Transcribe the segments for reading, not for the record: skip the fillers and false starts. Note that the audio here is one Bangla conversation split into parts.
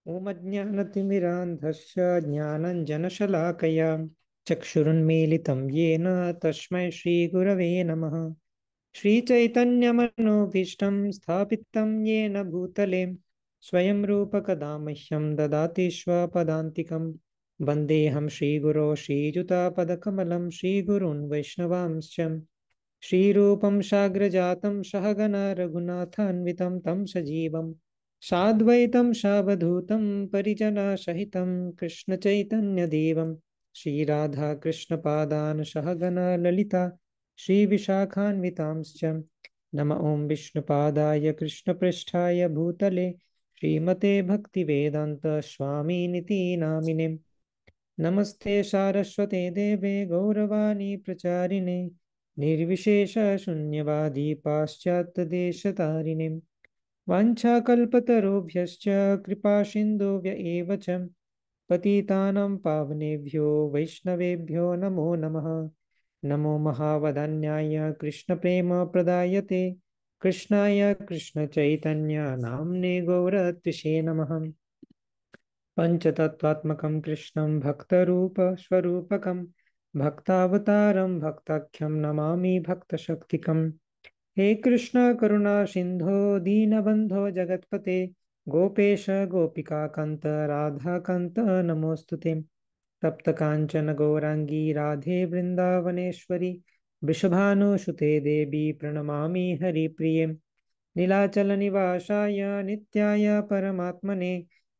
ॐ अज्ञानतिमिरान्धस्य ज्ञानञ्जनशलाकया चक्षुरुन्मीलितं येन तस्मै श्रीगुरवे नमः। श्रीचैतन्यमनोभीष्टं स्थापितं येन भूतले स्वयं रूपकदा मह्यं ददाति स्वपदान्तिकं। वन्देऽहं श्रीगुरो श्रीयुतापदकमलं श्रीगुरून् वैष्णवांश्च श्रीरूपं साग्रजातं सहगण रघुनाथान्वितं तं सजीवं साद्वैतं सावधूतं परिजनसहितं कृष्णचैतन्यदेवं श्रीराधाकृष्णपादान् सहगण ललिता श्रीविशाखान्वितांश्च। नम ॐ विष्णुपादाय कृष्णपृष्ठाय भूतले श्रीमते भक्तिवेदान्त स्वामिनिति नामिने। नमस्ते सारस्वते देवे गौरवाणी प्रचारिणे निर्विशेषशून्यवादी पाश्चात्यदेशतारिणे। वाञ्छाकल्पतरुभ्यश्च कृपासिन्धुभ्य एव च पतितानां पावनेभ्यो वैष्णवेभ्यो नमो नमः। नमो महावदन्याय कृष्णप्रेमप्रदायते कृष्णाय कृष्णचैतन्य नाम्ने गौरत्विषे नमः। पञ्चतत्त्वात्मकं कृष्णं भक्तरूपस्वरूपकं भक्तावतारं भक्ताख्यं नमामि भक्तशक्तिकम्। हे कृष्ण करुणा सिन्धो दीनबन्धो जगत्पते गोपेश गोपिकान्त राधाकान्त नमोऽस्तु ते। तप्त काञ्चन गौराङ्गी राधे वृन्दावनेश्वरी वृषभानुसुते देवी प्रणमामि हरिप्रिये। नीलाचलनिवासाय नित्याय परमात्मने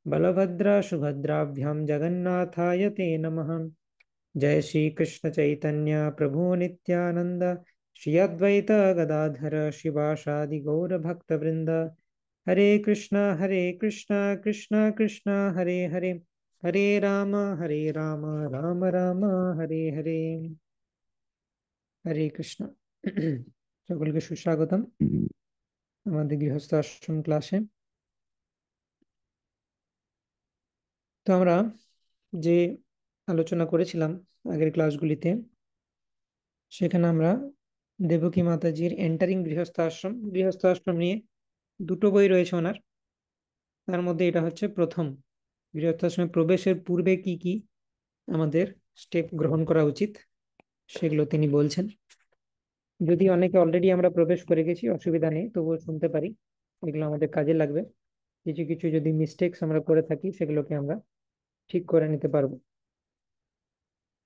बलभद्र सुभद्राभ्यां जगन्नाथाय ते नमः। जय श्री कृष्ण चैतन्य प्रभु नित्यानंद श्री अद्वैत गदाधर शिवासादि गौर भक्त वृंद। हरे कृष्णा कृष्णा कृष्णा हरे हरे हरे राम राम राम हरे हरे। हरे कृष्ण। সকলকে সুস্বাগতম আমাদের গৃহস্থ আশ্রম ক্লাসে। তো আমরা যে আলোচনা করেছিলাম আগের ক্লাসগুলিতে, সেখানে আমরা দেবকী মাতাজির এন্টারিং গৃহস্থ আশ্রম নিয়ে দুটো বই রয়েছে ওনার। তার মধ্যে এটা হচ্ছে প্রথম। গৃহস্থাশ্রমে প্রবেশের পূর্বে কি কি আমাদের স্টেপ গ্রহণ করা উচিত সেগুলো তিনি বলছেন। যদি অনেকে অলরেডি আমরা প্রবেশ করে গেছি, অসুবিধা নেই, তবুও শুনতে পারি, এগুলো আমাদের কাজে লাগবে। কিছু কিছু যদি মিস্টেকস আমরা করে থাকি সেগুলোকে আমরা ঠিক করে নিতে পারবো।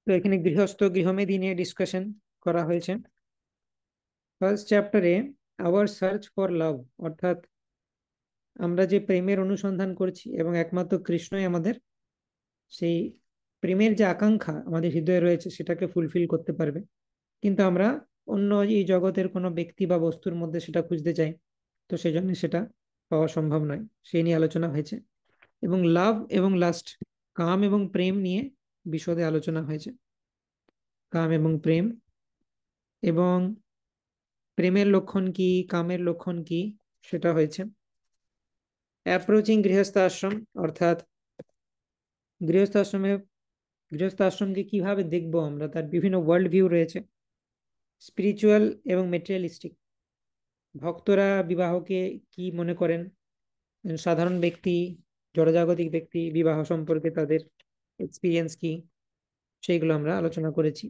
তো এখানে গৃহমেধি নিয়ে ডিসকাশন করা হয়েছে। ফার্স্ট চ্যাপ্টারে আওয়ার সার্চ ফর লাভ, অর্থাৎ আমরা যে প্রেমের অনুসন্ধান করছি এবং একমাত্র কৃষ্ণই আমাদের সেই প্রেমের যে আকাঙ্ক্ষা আমাদের হৃদয়ে রয়েছে সেটাকে ফুলফিল করতে পারবে। কিন্তু আমরা অন্য এই জগতের কোনো ব্যক্তি বা বস্তুর মধ্যে সেটা খুঁজতে চাই, তো সেই জন্য সেটা পাওয়া সম্ভব নয়, সেই নিয়ে আলোচনা হয়েছে। এবং লাভ এবং লাস্ট, কাম এবং প্রেম নিয়ে বিশদে আলোচনা হয়েছে। কাম এবং প্রেম, এবং প্রেমের লক্ষণ কি, কামের লক্ষণ কি, সেটা হয়েছে। অ্যাপ্রোচিং গৃহস্থ আশ্রম, অর্থাৎ গৃহস্থ আশ্রমে গৃহস্থ আশ্রমকে কিভাবে দেখবো আমরা, তার বিভিন্ন ওয়ার্ল্ড ভিউ রয়েছে, স্পিরিচুয়াল এবং মেটেরিয়ালিস্টিক। ভক্তরা বিবাহকে কি মনে করেন, সাধারণ ব্যক্তি, জড়জাগতিক ব্যক্তি বিবাহ সম্পর্কে তাদের এক্সপিরিয়েন্স কি, সেইগুলো আমরা আলোচনা করেছি।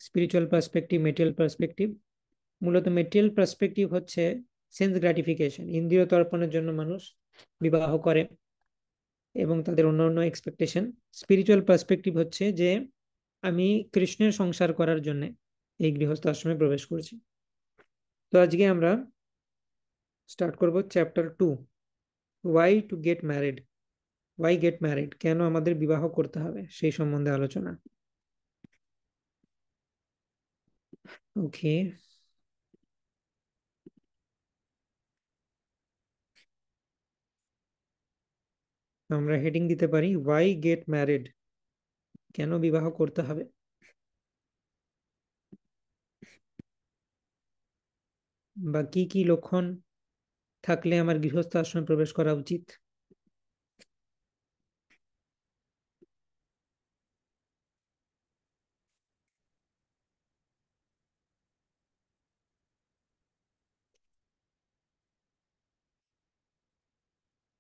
Spiritual perspective, material perspective. মূলত মেটেরিয়াল পার্সপেক্টিভ হচ্ছে সেন্স গ্রাটিফিকেশন, ইন্দ্রিয় তর্পণের জন্য মানুষ বিবাহ করে এবং তাদের অন্য অন্য এক্সপেকটেশন। স্পিরিচুয়াল পার্সপেক্টিভ হচ্ছে যে আমি কৃষ্ণের সংসার করার জন্য এই গৃহস্থ আশ্রমে প্রবেশ করেছি। তো আজকে আমরা স্টার্ট করব chapter 2, why to get married. Why get married, কেন আমাদের বিবাহ করতে হবে সেই সম্বন্ধে আলোচনা। ওকে, আমরা হেডিং দিতে পারি ওয়াই গেট ম্যারিড, কেন বিবাহ করতে হবে। বা কি কি লক্ষণ থাকলে আমার গৃহস্থ আশ্রমে প্রবেশ করা উচিত।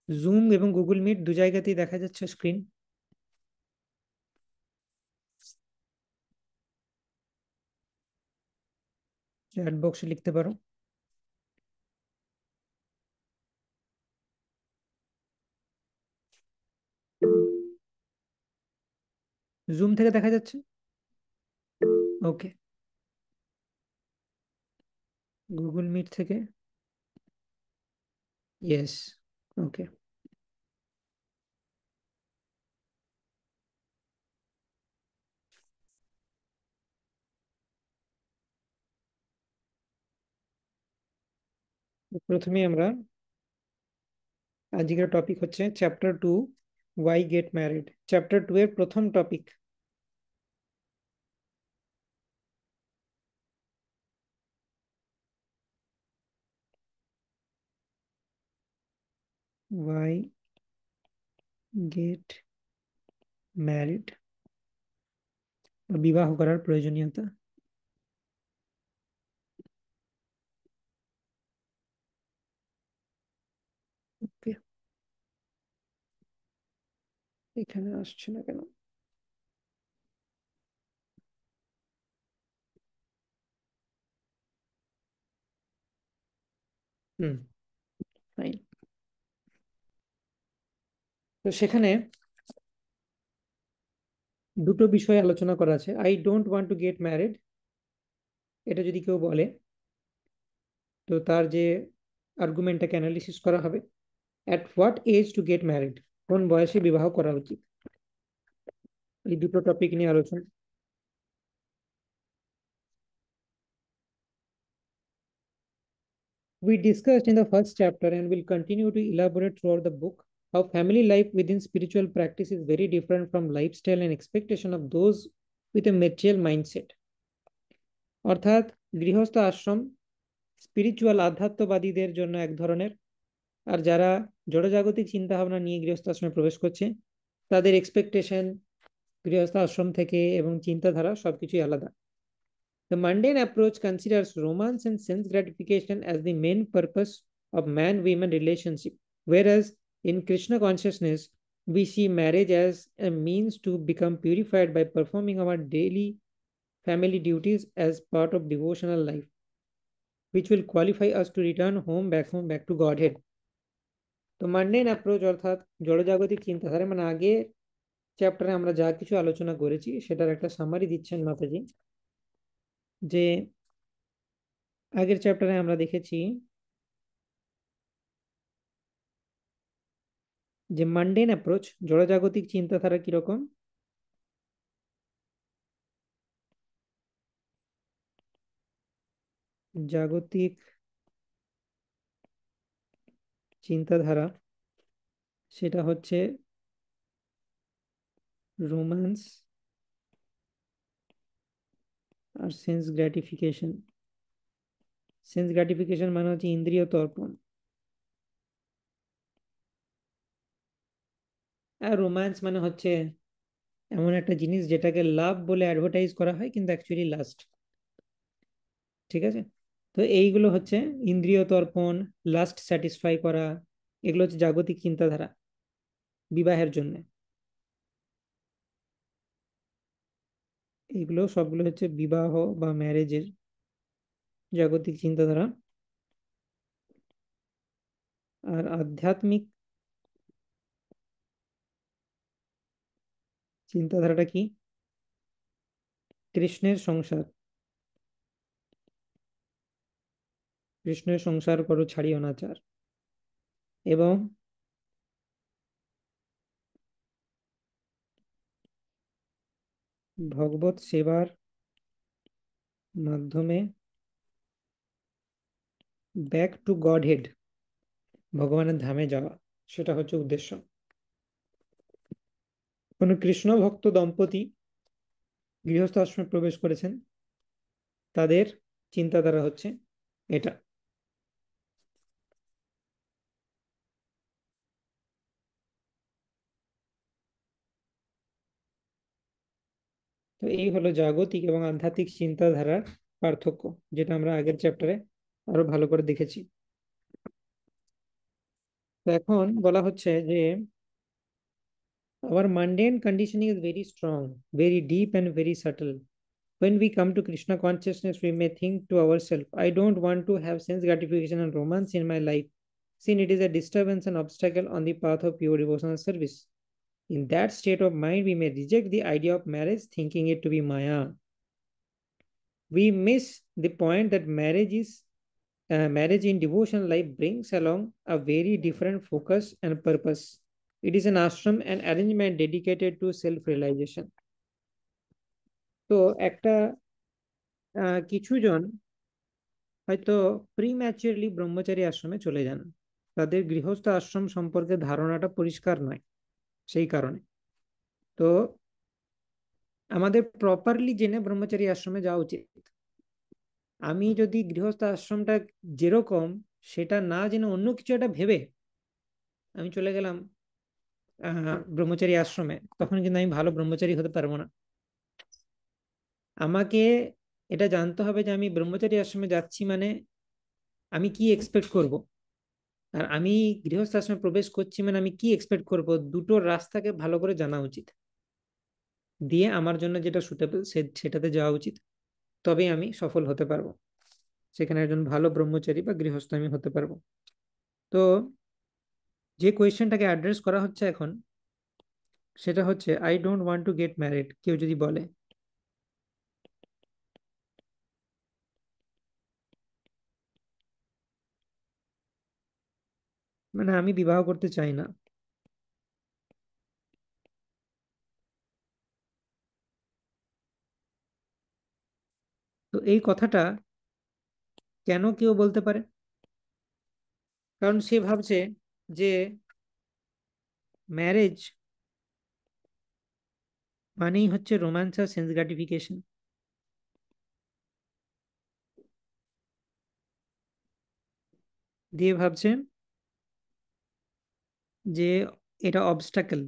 জুম এবং গুগল মিট দু জায়গাতেই দেখা যাচ্ছে স্ক্রিন। চ্যাট বক্সে লিখতে পারো। জুম থেকে দেখা যাচ্ছে? ওকে। গুগল মিট থেকে? ইয়েস। ওকে। প্রথমে আমরা, আজকের টপিক হচ্ছে chapter 2, why get married. Chapter 2 এর প্রথম টপিক। ওয়াই গেট ম্যারিড, বিবাহ করার প্রয়োজনীয়তা। ওকে। এখানে আসছে না কেন? হুম, ফাইন। তো সেখানে দুটো বিষয় আলোচনা করা আছে। I don't want to get married, এটা যদি কেউ বলে, তো তার যে আর্গুমেন্টটাকে অ্যানালিসিস করা হবে। At what age to get married, কোন বয়সে বিবাহ করা উচিত, এই দুটো টপিক নিয়ে আলোচনা। We discussed in the first chapter and will continue to elaborate throughout the book how family life within spiritual practice is very different from lifestyle and expectation of those with a material mindset. অর্থাৎ গৃহস্থ আশ্রম স্পিরিচুয়াল আধ্যাত্মবাদীদের জন্য এক ধরনের, আর যারা জড়জাগতিক চিন্তা ভাবনা নিয়ে গৃহস্থ আশ্রমে প্রবেশ করছে তাদের এক্সপেকটেশন গৃহস্থ আশ্রম থেকে এবং চিন্তাধারা সবকিছুই আলাদা। The mundane approach considers romance and sense gratification as the main purpose of man-woman relationship, whereas in Krishna consciousness, we see marriage as a means to become purified by performing our daily family duties as part of devotional life, which will qualify us to return home, back to Godhead. তো মান্ডেন অ্যাপ্রোচ অর্থাৎ জড়জাগতিক চিন্তাধারা, মানে আগে চ্যাপ্টারে আমরা যা কিছু আলোচনা করেছি সেটার একটা সামারি দিচ্ছেন মাতাজি। যে আগের চ্যাপ্টারে আমরা দেখেছি যে মান্ডেন অ্যাপ্রোচ জড়জাগতিক চিন্তাধারা কিরকম। জাগতিক চিন্তাধারা সেটা হচ্ছে রোম্যান্স আর সেন্স গ্র্যাটিফিকেশন। সেন্স গ্র্যাটিফিকেশন মানে হচ্ছে ইন্দ্রিয় তর্পণ, আর রোম্যান্স মানে হচ্ছে এমন একটা জিনিস যেটাকে লাভ বলে অ্যাডভার্টাইজ করা হয় কিন্তু অ্যাকচুয়ালি লাস্ট। ঠিক আছে? তো এইগুলো হচ্ছে ইন্দ্রিয় তর্পণ, লাস্ট স্যাটিসফাই করা, এগুলো হচ্ছে জাগতিক চিন্তাধারা বিবাহের জন্য। এগুলো সবগুলো হচ্ছে বিবাহ বা ম্যারেজের জাগতিক চিন্তাধারা। আর আধ্যাত্মিক চিন্তাধারাটা কি? কৃষ্ণের সংসার, কৃষ্ণের সংসার করো ছাড়ি অনাচার, এবং ভগবত সেবার মাধ্যমে ব্যাক টু গড হেড, ভগবানের ধামে যাওয়া, সেটা হচ্ছে উদ্দেশ্য। কোন কৃষ্ণ ভক্ত দম্পতি গৃহস্থ আশ্রমে প্রবেশ করেছেন, তাদের চিন্তাধারা হচ্ছে এটা। তো এই হলো জাগতিক এবং আধ্যাত্মিক চিন্তাধারার পার্থক্য, যেটা আমরা আগের চ্যাপ্টারে আরো ভালো করে দেখেছি। তো এখন বলা হচ্ছে যে our mundane conditioning is very strong, very deep, and very subtle. When we come to Krishna consciousness, we may think to ourselves, I don't want to have sense gratification and romance in my life, since it is a disturbance and obstacle on the path of pure devotional service. In that state of mind, we may reject the idea of marriage, thinking it to be Maya. We miss the point that marriage in devotional life brings along a very different focus and purpose. It is an ashram and arrangement dedicated to self-realization. তো একটা কিছু জন হয়তো প্রিম্যাচুরলি ব্রহ্মচারী আশ্রমে চলে যান, তাদের গৃহস্থ আশ্রম সম্পর্কে ধারণাটা পরিষ্কার নয়, সেই কারণে। তো আমাদের প্রপারলি জেনে ব্রহ্মচারী আশ্রমে যাওয়া উচিত। আমি যদি গৃহস্থ আশ্রমটা যেরকম সেটা না জেনে অন্য কিছু একটা ভেবে আমি চলে গেলাম ব্রহ্মচারী আশ্রমে, তখন কিন্তু আমি ভালো ব্রহ্মচারী হতে পারবো না। আমাকে এটা জানতে হবে যে আমি ব্রহ্মচারী আশ্রমে যাচ্ছি মানে আমি কি এক্সপেক্ট করব, আর আমি গৃহস্থ আশ্রমে প্রবেশ করছি মানে আমি কি এক্সপেক্ট করব, দুটোর রাস্তাকে ভালো করে জানা উচিত। দিয়ে আমার জন্য যেটা সুটেবল সেটাতে যাওয়া উচিত, তবেই আমি সফল হতে পারবো, সেখানে একজন ভালো ব্রহ্মচারী বা গৃহস্থ আমি হতে পারবো। তো যে কোয়েশ্চেনটাকে অ্যাড্রেস করা হচ্ছে এখন, সেটা হচ্ছে I don't want to get married. কেউ যদি বলে, মানে আমি বিবাহ করতে চাই না, তো এই কথাটা কেন কেউ বলতে পারে? কারণ সে ভাবছে যে ম্যারেজ মানেই হচ্ছে রোম্যান্স আর সেন্স গ্রাটিফিকেশন। দিয়ে ভাবছে যে এটা অবস্টাকেল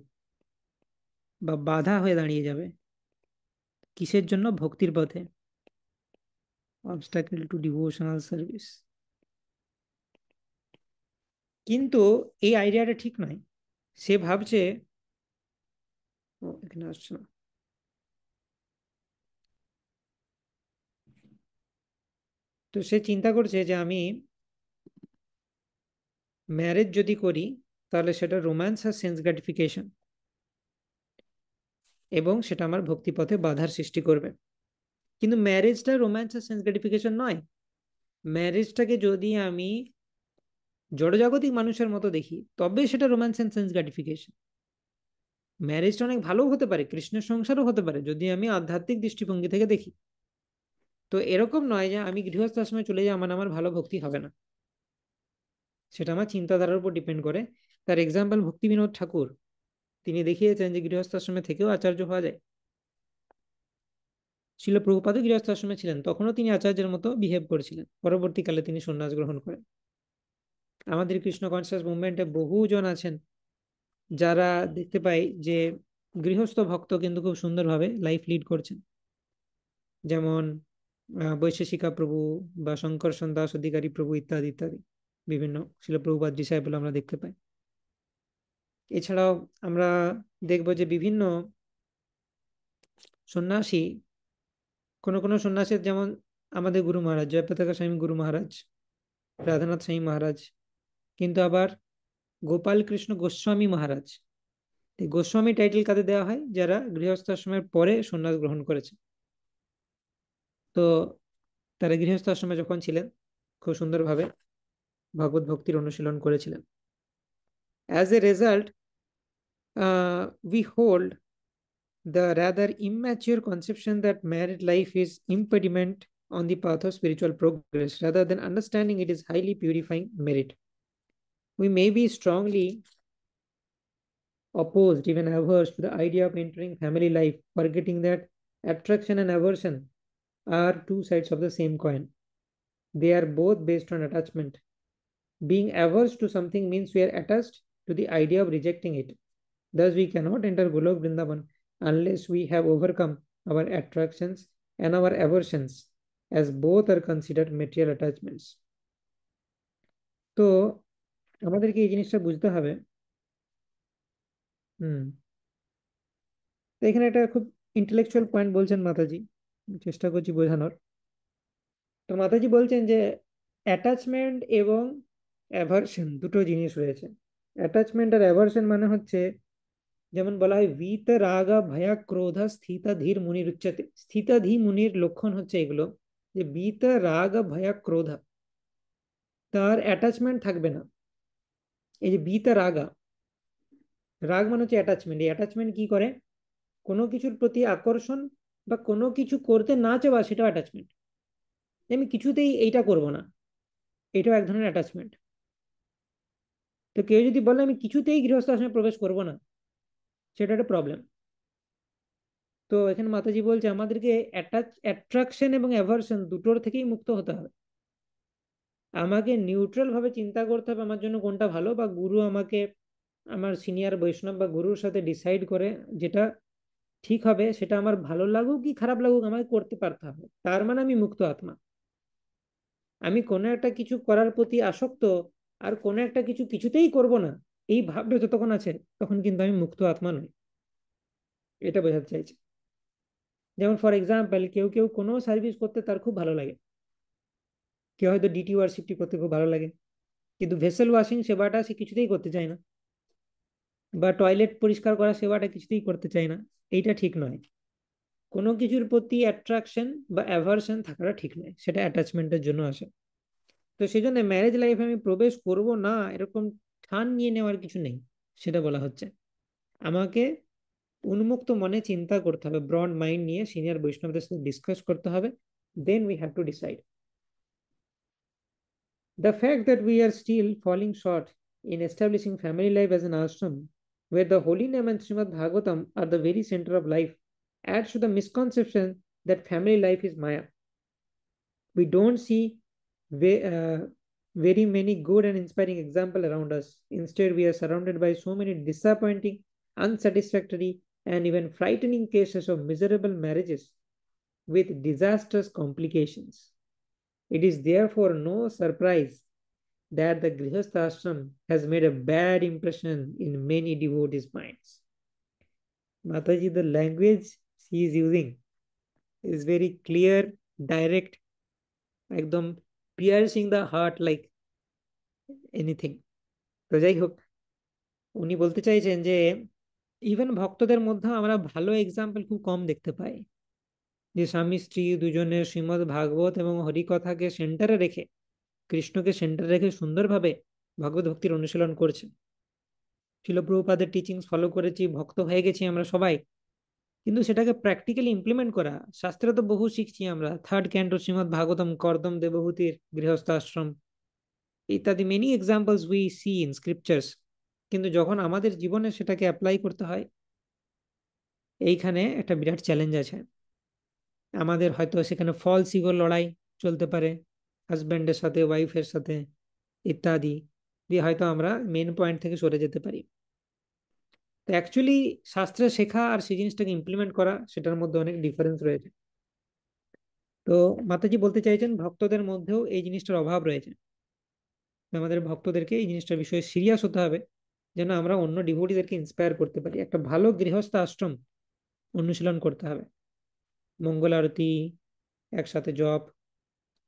বা বাধা হয়ে দাঁড়িয়ে যাবে। কিসের জন্য? ভক্তির পথে। Obstacle to devotional service. কিন্তু এই আইডিয়াটা ঠিক নয়। সে ভাবছে, ও এখানে আসছে না। তো সে চিন্তা করছে যে আমি ম্যারেজ যদি করি তাহলে সেটা রোম্যান্স আর সেন্স গ্রাটিফিকেশন, এবং সেটা আমার ভক্তিপথে বাধার সৃষ্টি করবে। কিন্তু ম্যারেজটা রোম্যান্স আর সেন্স গ্রাটিফিকেশন নয়। ম্যারেজটাকে যদি আমি জড়জাগতিক মানুষের মতো দেখি তবে সেটা রোম্যান্স এন্ড সেন্স গ্রাটিফিকেশন। ম্যারেজটা অনেক ভালো হতে পারে, কৃষ্ণের সংসারও হতে পারে যদি আমি আধ্যাত্মিক দৃষ্টিভঙ্গি থেকে দেখি। তো এরকম নয় যে আমি গৃহস্থ আশ্রমে চলে যাই আমার আমার ভালো ভক্তি হবে না, সেটা আমার চিন্তাধারার উপর ডিপেন্ড করে। তার এক্সাম্পল ভক্তি বিনোদ ঠাকুর, তিনি দেখিয়েছেন যে গৃহস্থ আশ্রমে থেকেও আচার্য হওয়া যায়। শিল প্রভুপাদও গৃহস্থ আশ্রমে ছিলেন, তখনও তিনি আচার্যের মতো বিহেভ করেছিলেন, পরবর্তীকালে তিনি সন্ন্যাস গ্রহণ করেন। আমাদের কৃষ্ণ কনসিয়াস মুভমেন্টে বহুজন আছেন যারা দেখতে পাই যে গৃহস্থ ভক্ত কিন্তু খুব সুন্দরভাবে লাইফ লিড করছেন, যেমন বৈশেষিকা প্রভু বা শঙ্করসন দাস অধিকারী প্রভু ইত্যাদি ইত্যাদি বিভিন্ন শিল প্রভুপাদ ডিসাইপল আমরা দেখতে পাই। এছাড়াও আমরা দেখব যে বিভিন্ন সন্ন্যাসী, কোন কোন সন্ন্যাসীর, যেমন আমাদের গুরু মহারাজ জয়প্রতাকা স্বামী গুরু মহারাজ, রাধানাথ স্বামী মহারাজ, কিন্তু আবার গোপাল কৃষ্ণ গোস্বামী মহারাজ। এই গোস্বামী টাইটেল কাদের দেওয়া হয়? যারা গৃহস্থ আশ্রমের পরে সন্ন্যাস গ্রহণ করেছে। তো তারা গৃহস্থ আশ্রমে যখন ছিলেন খুব সুন্দরভাবে ভগবত ভক্তির অনুশীলন করেছিলেন। As a result we hold the rather immature conception that married life is impediment on the path of spiritual progress rather than understanding it is highly purifying merit. We may be strongly opposed, even averse to the idea of entering family life, forgetting that attraction and aversion are two sides of the same coin. They are both based on attachment. Being averse to something means we are attached to the idea of rejecting it. Thus, we cannot enter Golok Vrindavan unless we have overcome our attractions and our aversions, as both are considered material attachments. তো আমাদেরকে এই জিনিসটা বুঝতে হবে। হুম। তো এখানে একটা খুব ইন্টেলেকচুয়াল পয়েন্ট বলছেন মাতাজি, চেষ্টা করছি বোঝানোর। তো মাতাজি বলছেন যে অ্যাটাচমেন্ট এবং অ্যাভার্সন দুটো জিনিস রয়েছে। অ্যাটাচমেন্ট আর অ্যাভার্সন মানে হচ্ছে, যেমন বলা হয় ভীত রাগ ভয়া ক্রোধ স্থিত ধীর মুনির উচ্চতে, স্থিত ধী মুনির লক্ষণ হচ্ছে এগুলো, যে ভীত রাগ ভয়া ক্রোধ, তার অ্যাটাচমেন্ট থাকবে না। এই যে ভীত রাগা, রাগ মানে হচ্ছে অ্যাটাচমেন্ট। এই অ্যাটাচমেন্ট কি করে? কোনো কিছুর প্রতি আকর্ষণ বা কোনো কিছু করতে না চাওয়া, সেটাও অ্যাটাচমেন্ট। আমি কিছুতেই এইটা করব না, এটাও এক ধরনের অ্যাটাচমেন্ট। তো কেউ যদি বলে আমি কিছুতেই গৃহস্থ আশ্রমে প্রবেশ করব না, সেটা একটা প্রবলেম। তো এখানে মাতাজি বলছে আমাদেরকে অ্যাট্রাকশন এবং অ্যাভার্সন দুটোর থেকেই মুক্ত হতে হবে। আমাকে নিউট্রাল ভাবে চিন্তা করতে হবে আমার জন্য কোনটা ভালো, বা গুরু আমাকে, আমার সিনিয়র বৈষ্ণব বা গুরুর সাথে ডিসাইড করে যেটা ঠিক হবে, সেটা আমার ভালো লাগুক কি খারাপ লাগুক আমাকে করতে পারতে হবে, তার মানে আমি মুক্ত আত্মা। আমি কোনো একটা কিছু করার প্রতি আসক্ত, আর কোনো একটা কিছু কিছুতেই করব না, এই ভাবটা যতক্ষণ আছে, তখন কিন্তু আমি মুক্ত আত্মা নই। এটা বোঝাতে চাইছি। যেমন ফর এক্সাম্পল, কেউ কেউ কোনো সার্ভিস করতে তার খুব ভালো লাগে। কেউ হয়তো ডিটি ওয়ারশিপটি করতে খুব ভালো লাগে, কিন্তু ভেসেল ওয়াশিং সেবাটা সে কিছুতেই করতে চায় না, বা টয়লেট পরিষ্কার করা সেবাটা কিছুতেই করতে চায় না। এইটা ঠিক নয়। কোনো কিছুর প্রতি অ্যাট্রাকশন বা অ্যাভার্সন থাকাটা ঠিক নয়, সেটা অ্যাটাচমেন্টের জন্য আসে। তো সেই জন্য ম্যারেজ লাইফে আমি প্রবেশ করব না এরকম ঠান নিয়ে নেওয়ার কিছু নেই, সেটা বলা হচ্ছে। আমাকে উন্মুক্ত মনে চিন্তা করতে হবে, ব্রড মাইন্ড নিয়ে সিনিয়র বৈষ্ণবদের সাথে ডিসকাস করতে হবে, then we have to decide. The fact that we are still falling short in establishing family life as an ashram, where the holy name and Srimad Bhagavatam are the very center of life, adds to the misconception that family life is Maya. We don't see very many good and inspiring examples around us. Instead, we are surrounded by so many disappointing, unsatisfactory, and even frightening cases of miserable marriages with disastrous complications. It is therefore no surprise that the Grihastha ashram has made a bad impression in many devotees' minds. Mataji, the language she is using is very clear, direct, একদম piercing the heart like anything. তো যাই হোক, উনি বলতে চাইছেন যে ইভেন ভক্তদের মধ্যে আমরা ভালো এক্সাম্পল খুব কম দেখতে পাই, যে স্বামী স্ত্রী দুজনের শ্রীমদ্ ভাগবত এবং হরিকথাকে সেন্টারে রেখে, কৃষ্ণকে সেন্টারে রেখে সুন্দরভাবে ভগবত ভক্তির অনুশীলন করছে। শিল প্রভুপাদের টিচিংস ফলো করেছি, ভক্ত হয়ে গেছি আমরা সবাই, কিন্তু সেটাকে প্র্যাকটিক্যালি ইমপ্লিমেন্ট করা, শাস্ত্রে তো বহু শিখছি আমরা, থার্ড ক্যান্টো শ্রীমদ্ ভাগবতম, কর্দম দেবভূতির গৃহস্থ আশ্রম ইত্যাদি, many examples we see in scriptures. কিন্তু যখন আমাদের জীবনে সেটাকে অ্যাপ্লাই করতে হয়, এইখানে একটা বিরাট চ্যালেঞ্জ আছে। আমাদের হয়তো সেখানে ফলস ইগোর লড়াই চলতে পারে, হাজব্যান্ডের সাথে, ওয়াইফের সাথে ইত্যাদি, দিয়ে হয়তো আমরা মেন পয়েন্ট থেকে সরে যেতে পারি। তো অ্যাকচুয়ালি শাস্ত্রে শেখা আর সেই জিনিসটাকে ইমপ্লিমেন্ট করা, সেটার মধ্যে অনেক ডিফারেন্স রয়েছে। তো মাতাজি বলতে চাইছেন ভক্তদের মধ্যেও এই জিনিসটার অভাব রয়েছে। আমাদের ভক্তদেরকে এই জিনিসটার বিষয়ে সিরিয়াস হতে হবে, যেন আমরা অন্য ডিভোটিদেরকে ইন্সপায়ার করতে পারি। একটা ভালো গৃহস্থ আশ্রম অনুশীলন করতে হবে, মঙ্গল আরতি, একসাথে জপ,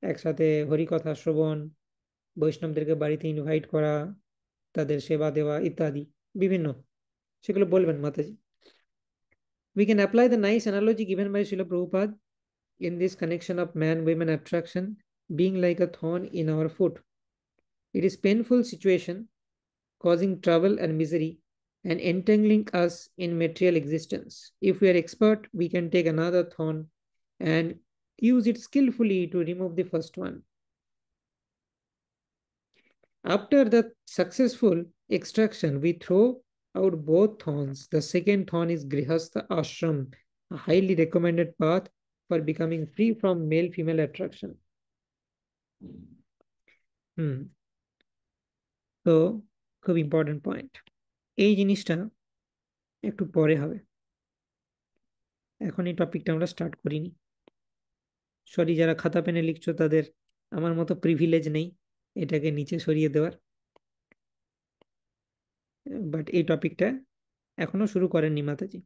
একসাথে হরিকথা শ্রবণ, বৈষ্ণবদেরকে বাড়িতে ইনভাইট করা, তাদের সেবা দেওয়া ইত্যাদি বিভিন্ন, সেগুলো বলবেন মাতাজি। We can apply the nice analogy given by Srila Prabhupada in this connection of man-women attraction being like a thorn in our foot. It is painful situation causing trouble and misery and entangling us in material existence. If we are expert, we can take another thorn and use it skillfully to remove the first one. After the successful extraction, we throw out both thorns. The second thorn is Grihastha Ashram, a highly recommended path for becoming free from male female attraction. হুম। তো খুব ইম্পর্টেন্ট পয়েন্ট। এই জিনিসটা একটু পরে হবে, এখন এই টপিকটা আমরা স্টার্ট করিনি। সরি, যারা খাতা পেনে লিখছো তাদের আমার মতো প্রিভিলেজ নেই এটাকে নিচে সরিয়ে দেওয়ার। বাট এই টপিকটা এখনো শুরু করেননি মাতাজি।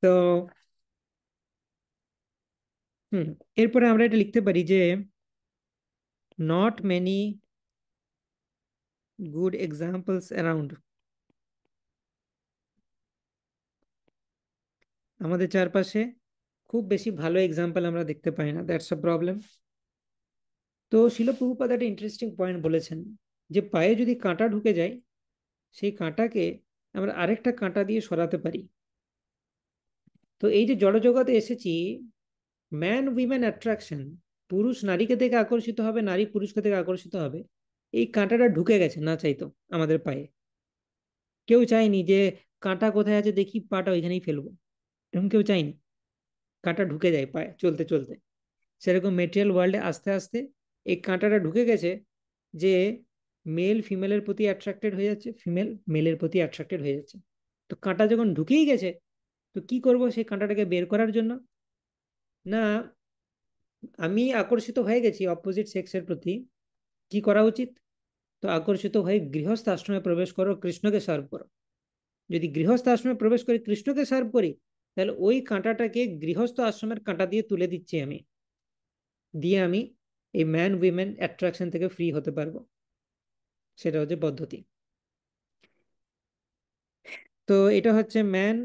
তো এরপরে আমরা এটা লিখতে পারি যে not many good examples around. আমাদের চারপাশে খুব বেশি ভালো এক্সাম্পল আমরা দেখতে পাই না, দ্যাটস আ প্রবলেম। তো শিল প্রভুপাদ একটা ইন্টারেস্টিং পয়েন্ট বলেছেন যে পায়ে যদি কাঁটা ঢুকে যায়, সেই কাঁটাকে আমরা আরেকটা কাঁটা দিয়ে সরাতে পারি। তো এই যে জড়জগতে এসেছি, ম্যান উইমেন অ্যাট্রাকশন, পুরুষ নারীকে দেখে আকর্ষিত হবে, নারী পুরুষকে দেখে আকর্ষিত হবে, এই কাঁটাটা ঢুকে গেছে না চাইতো আমাদের পায়ে। কেউ চায়নি যে কাঁটা কোথায় আছে দেখি পাটা ওইখানেই ফেলবো, এরকম কেউ চায়নি। কাঁটা ঢুকে যায় পায়ে চলতে চলতে। সেরকম মেটেরিয়াল ওয়ার্ল্ডে আস্তে আস্তে এই কাঁটাটা ঢুকে গেছে যে মেল ফিমেলের প্রতি অ্যাট্রাক্টেড হয়ে যাচ্ছে, ফিমেল মেলের প্রতি অ্যাট্রাক্টেড হয়ে যাচ্ছে। তো কাঁটা যখন ঢুকেই গেছে, তো কি করব সেই কাঁটাটাকে বের করার জন্য? না, আমি আকর্ষিত হয়ে গেছি অপোজিট সেক্সের প্রতি, কি করা উচিত? তো আকর্ষিত হয়ে গৃহস্থ আশ্রমে প্রবেশ করো, কৃষ্ণকে সার্ভ করো। যদি গৃহস্থ আশ্রমে প্রবেশ করে কৃষ্ণকে সার্ভ করি, তাহলে ওই কাঁটাটাকে গৃহস্থ আশ্রমের কাঁটা দিয়ে তুলে দিচ্ছি আমি, দিয়ে আমি এই ম্যান উইমেন অ্যাট্রাকশন থেকে ফ্রি হতে পারবো। সেটা হচ্ছে পদ্ধতি। তো এটা হচ্ছে ম্যান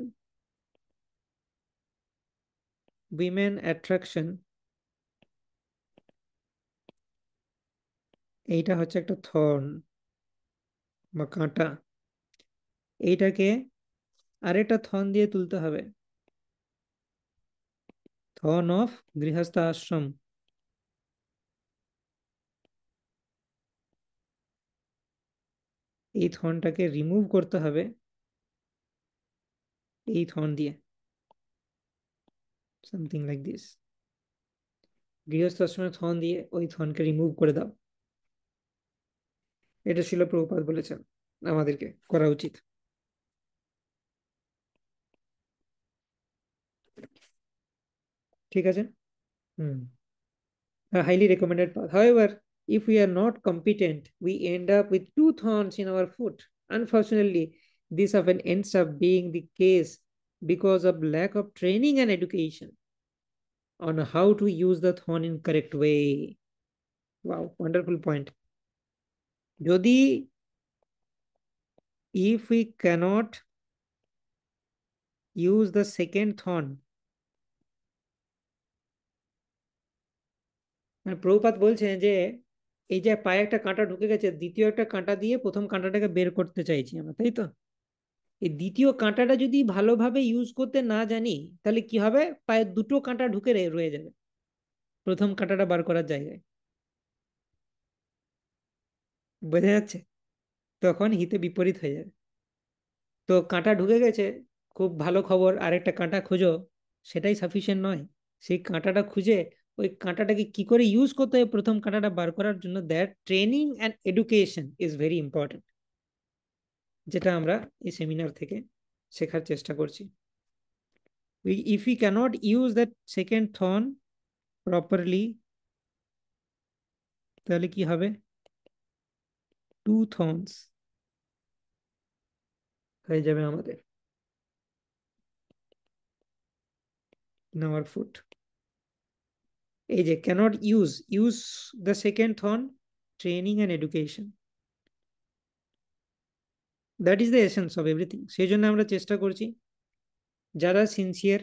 উইমেন অ্যাট্রাকশন। এইটা হচ্ছে একটা থর্ন বা কাঁটা, এইটাকে আরেকটা থর্ন দিয়ে তুলতে হবে, থর্ন অফ গৃহস্থ আশ্রম। এই থর্নটাকে রিমুভ করতে হবে এই থর্ন দিয়ে, সামথিং লাইক দিস। গৃহস্থ আশ্রমের থর্ন দিয়ে ওই থর্নকে রিমুভ করে দাও। এটা শিল প্রভুপাদ বলেছেন আমাদেরকে করা উচিত। ঠিক আছে। হুম। A highly recommended path. However, if we are not competent, we end up with two thorns in our foot. Unfortunately, this often ends up being the case because of lack of training and education on how to use the thorn in correct way. Wow, wonderful point. যদি if we cannot use the second thorn, মানে প্রভুপাদ বলছেন যে এই যে পায়ে একটা কাঁটা ঢুকে গেছে, দ্বিতীয় একটা কাঁটা দিয়ে প্রথম কাঁটাটাকে বের করতে চাইছি আমরা, তাই তো? এই দ্বিতীয় কাঁটাটা যদি ভালোভাবে ইউজ করতে না জানি, তাহলে কি হবে? পায়ে দুটো কাঁটা ঢুকে রয়ে যাবে প্রথম কাঁটাটা বার করার জায়গায়। বোঝা যাচ্ছে? তখন হিতে বিপরীত হয়ে যাবে। তো কাঁটা ঢুকে গেছে, খুব ভালো খবর, আরেকটা কাঁটা খোঁজো, সেটাই সাফিসিয়েন্ট নয়। সেই কাঁটাটা খুঁজে ওই কাঁটাটাকে কি করে ইউজ করতে হয় প্রথম কাঁটাটা বার করার জন্য, that training and education is very important, যেটা আমরা এই সেমিনার থেকে শেখার চেষ্টা করছি। If we cannot use that second thorn properly, তাহলে কি হবে? টু থর্নস হয়ে যাবে আমাদের in our foot। এই যে cannot use the second thorn, training and education, that is the essence of everything। সেই জন্য আমরা চেষ্টা করছি যারা সিনসিয়ার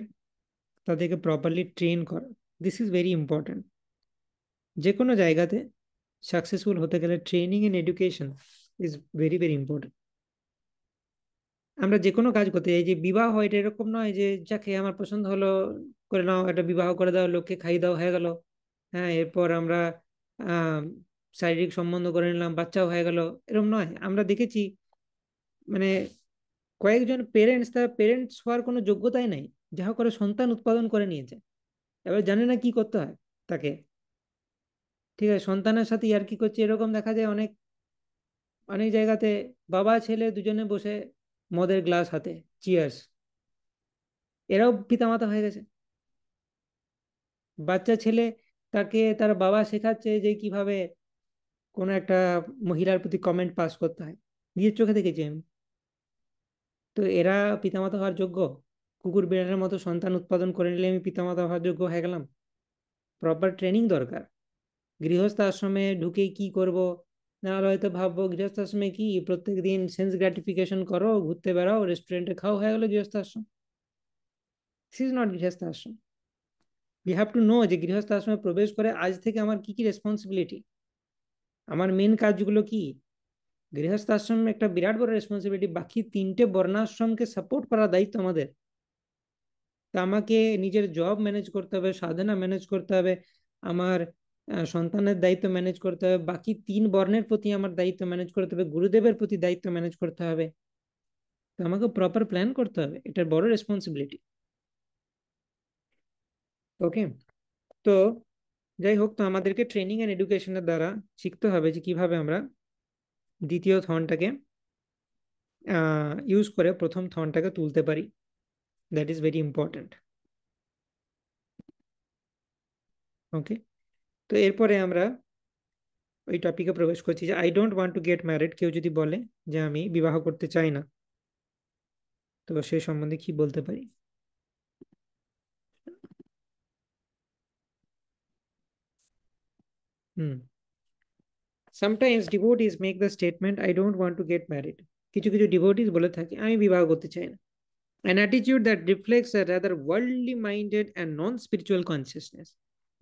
তাদেরকে প্রপারলি ট্রেন করা। This is very important. যে কোনো জায়গাতে সাকসেসফুল হতে গেলে training and education is very very important. আমরা যে কোনো কাজ করতে যাই, যে বিবাহ হয়, এটা এরকম নয় যে যাকে আমার পছন্দ হলো করে নাও, একটা বিবাহ করে দাও, লোককে খাই দাও, হয়ে গেল। হ্যাঁ, এরপর আমরা আহ শারীরিক সম্বন্ধ করে নিলাম, বাচ্চাও হয়ে গেল, এরকম নয়। আমরা দেখেছি মানে কয়েকজন পেরেন্টস, তার পেরেন্টস হওয়ার কোনো যোগ্যতাই নাই, যা হোক করে সন্তান উৎপাদন করে নিয়েছে, এবার জানে না কি করতে হয় তাকে। ঠিক আছে, সন্তানের সাথে আর কি করছে, এরকম দেখা যায় অনেক অনেক জায়গাতে। বাবা ছেলে দুজনে বসে মদের গ্লাস হাতে, চিয়ার্স, এরাও পিতামাতা হয়ে গেছে। বাচ্চা ছেলে, তাকে তার বাবা শেখাচ্ছে যে কিভাবে কোনো একটা মহিলার প্রতি কমেন্ট পাস করতে হয়। নিজের চোখে দেখেছি আমি। তো এরা পিতামাতা হওয়ার যোগ্য? কুকুর বিড়ালের মতো সন্তান উৎপাদন করে নিলে আমি পিতামাতা হওয়ার যোগ্য হয়ে গেলাম? প্রপার ট্রেনিং দরকার। গৃহস্থ আশ্রমে ঢুকে কি করব? নাহলে হয়তো ভাববো গৃহস্থ আশ্রমে কি প্রত্যেক দিন সেন্স গ্রাটিফিকেশন করো, ঘুরতে বেড়াও, রেস্টুরেন্টে খাও, হয়ে গেলো গৃহস্থ আশ্রম। দিস ইজ নট গৃহস্থ আশ্রম। উই হ্যাভ টু নো যে গৃহস্থ আশ্রমে প্রবেশ করে আজ থেকে আমার কি কি রেসপন্সিবিলিটি, আমার মেন কাজগুলো কি। গৃহস্থ আশ্রম একটা বিরাট বড় রেসপন্সিবিলিটি, বাকি তিনটে বর্ণাশ্রমকে সাপোর্ট করার দায়িত্ব আমাদের। তা আমাকে নিজের জব ম্যানেজ করতে হবে, সাধনা ম্যানেজ করতে হবে, আমার সন্তানের দায়িত্ব ম্যানেজ করতে হবে, বাকি তিন বর্ণের প্রতি আমার দায়িত্ব ম্যানেজ করতে হবে, গুরুদেবের প্রতি দায়িত্ব ম্যানেজ করতে হবে। তো আমাকে প্রপার প্ল্যান করতে হবে, এটার বড় রেসপন্সিবিলিটি। ওকে। তো যাই হোক, তো আমাদেরকে ট্রেনিং এন্ড এডুকেশনের দ্বারা শিখতে হবে যে কিভাবে আমরা দ্বিতীয় থনটাকে ইউজ করে প্রথম থনটাকে তুলতে পারি। That is very important. Okay. তো এরপরে আমরা ওই টপিকে প্রবেশ করছি যে I don't want to get married. কেউ যদি বলে যে আমি বিবাহ করতে চাই না, তো সে সম্বন্ধে কি বলতে পারি? Hmm. Sometimes devotees make the statement I don't want to get married. কিছু কিছু ডিভোটিস বলে থাকে আমি বিবাহ করতে চাই না। An attitude that reflects a rather worldly minded and non-spiritual consciousness.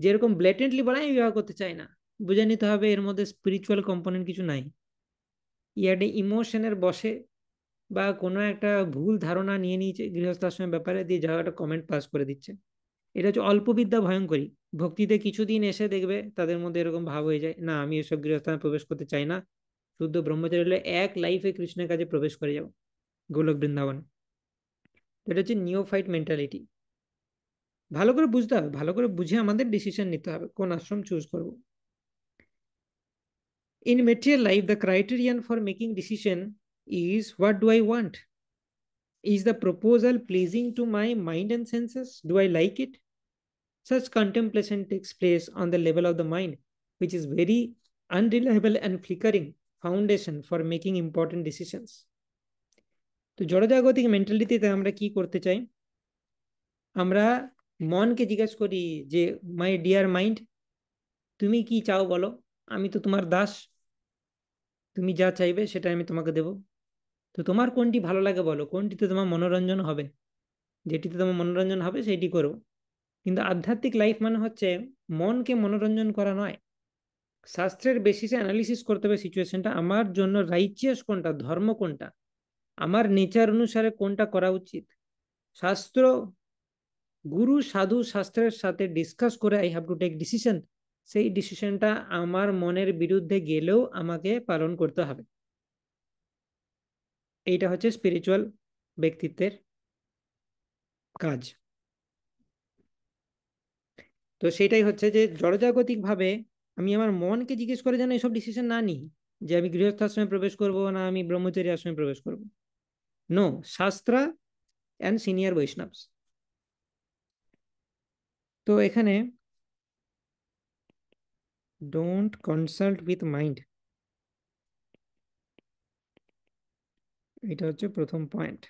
যেরকম ব্ল্যাটেন্টলি বলে আমি বিবাহ করতে চাই না, বুঝে নিতে হবে এর মধ্যে স্পিরিচুয়াল কম্পোনেন্ট কিছু নাই। ইয়াডে ইমোশনের বসে বা কোনো একটা ভুল ধারণা নিয়ে নিয়েছে গৃহস্থাশ্রমের ব্যাপারে, দিয়ে যাওয়া একটা কমেন্ট পাস করে দিচ্ছে। এটা হচ্ছে অল্প বিদ্যা ভয়ঙ্করী। ভক্তিতে কিছুদিন এসে দেখবে তাদের মধ্যে এরকম ভাব হয়ে যায়, না আমি এসব গৃহস্থানে প্রবেশ করতে চাই না, শুদ্ধ ব্রহ্মচারী হলে এক লাইফে কৃষ্ণের কাছে প্রবেশ করে যাও, গোলক বৃন্দাবন। এটা হচ্ছে নিওফাইট মেন্টালিটি। ভালো করে বুঝতে হবে, ভালো করে বুঝে আমাদের ডিসিশন নিতে হবে কোন আশ্রম চুজ করব। In material life the criterion for making decision is what do I want. Is the proposal pleasing to my mind and senses? Do I like it? Such contemplation takes place on the level of the mind, which is very unreliable and flickering foundation for making important decisions. তো জড়জাগতিক মেন্টালিটিতে আমরা কি করতে চাই? আমরা মনকে জিজ্ঞেস করি যে মাই ডিয়ার মাইন্ড, তুমি কি চাও বলো, আমি তো তোমার দাস, তুমি যা চাইবে সেটা আমি তোমাকে দেব। তো তোমার কোনটি ভালো লাগে বলো, কোনটিতে তোমার মনোরঞ্জন হবে, যেটিতে তোমার মনোরঞ্জন হবে সেইটি করো। কিন্তু আধ্যাত্মিক লাইফ মানে হচ্ছে মনকে মনোরঞ্জন করা নয়, শাস্ত্রের বেসিসে অ্যানালিসিস করতে হবে সিচুয়েশনটা, আমার জন্য রাইচিয়াস কোনটা, ধর্ম কোনটা, আমার নেচার অনুসারে কোনটা করা উচিত। শাস্ত্র, গুরু সাধু শাস্ত্রের সাথে ডিসকাস করে I have to take decision. সেই ডিসিশনটা আমার মনের বিরুদ্ধে গেলেও আমাকে পালন করতে হবে। এইটা হচ্ছে স্পিরিচুয়াল ব্যক্তিত্বের কাজ। তো সেটাই হচ্ছে যে জড়জাগতিক ভাবে আমি আমার মনকে জিজ্ঞেস করে যেন এসব ডিসিশন না নিই, যে আমি গৃহস্থ আশ্রমে প্রবেশ করব না আমি ব্রহ্মচারী আশ্রমে প্রবেশ করব। No, shastra and senior Vaishnavas. তো এখানে ডোন্ট কনসাল্ট উইথ মাইন্ড, এটা হচ্ছে প্রথম point.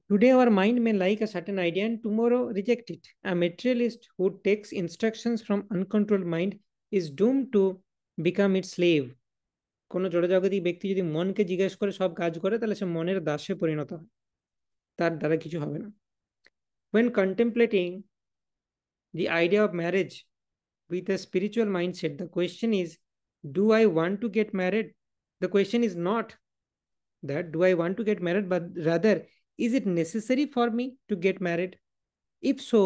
Today, our mind may like a certain idea and tomorrow reject it. A materialist who takes instructions from uncontrolled mind is doomed to become its slave. কোনো জড়জাগতিক ব্যক্তি যদি মনকে জিজ্ঞেস করে সব কাজ করে তাহলে সে মনের দাসে পরিণত হয়, তার দ্বারা কিছু হবে না। When contemplating the idea of marriage with a spiritual mindset, the question is, do I want to get married? The question is not that do I want to get married, but rather, is it necessary for me to get married? If so,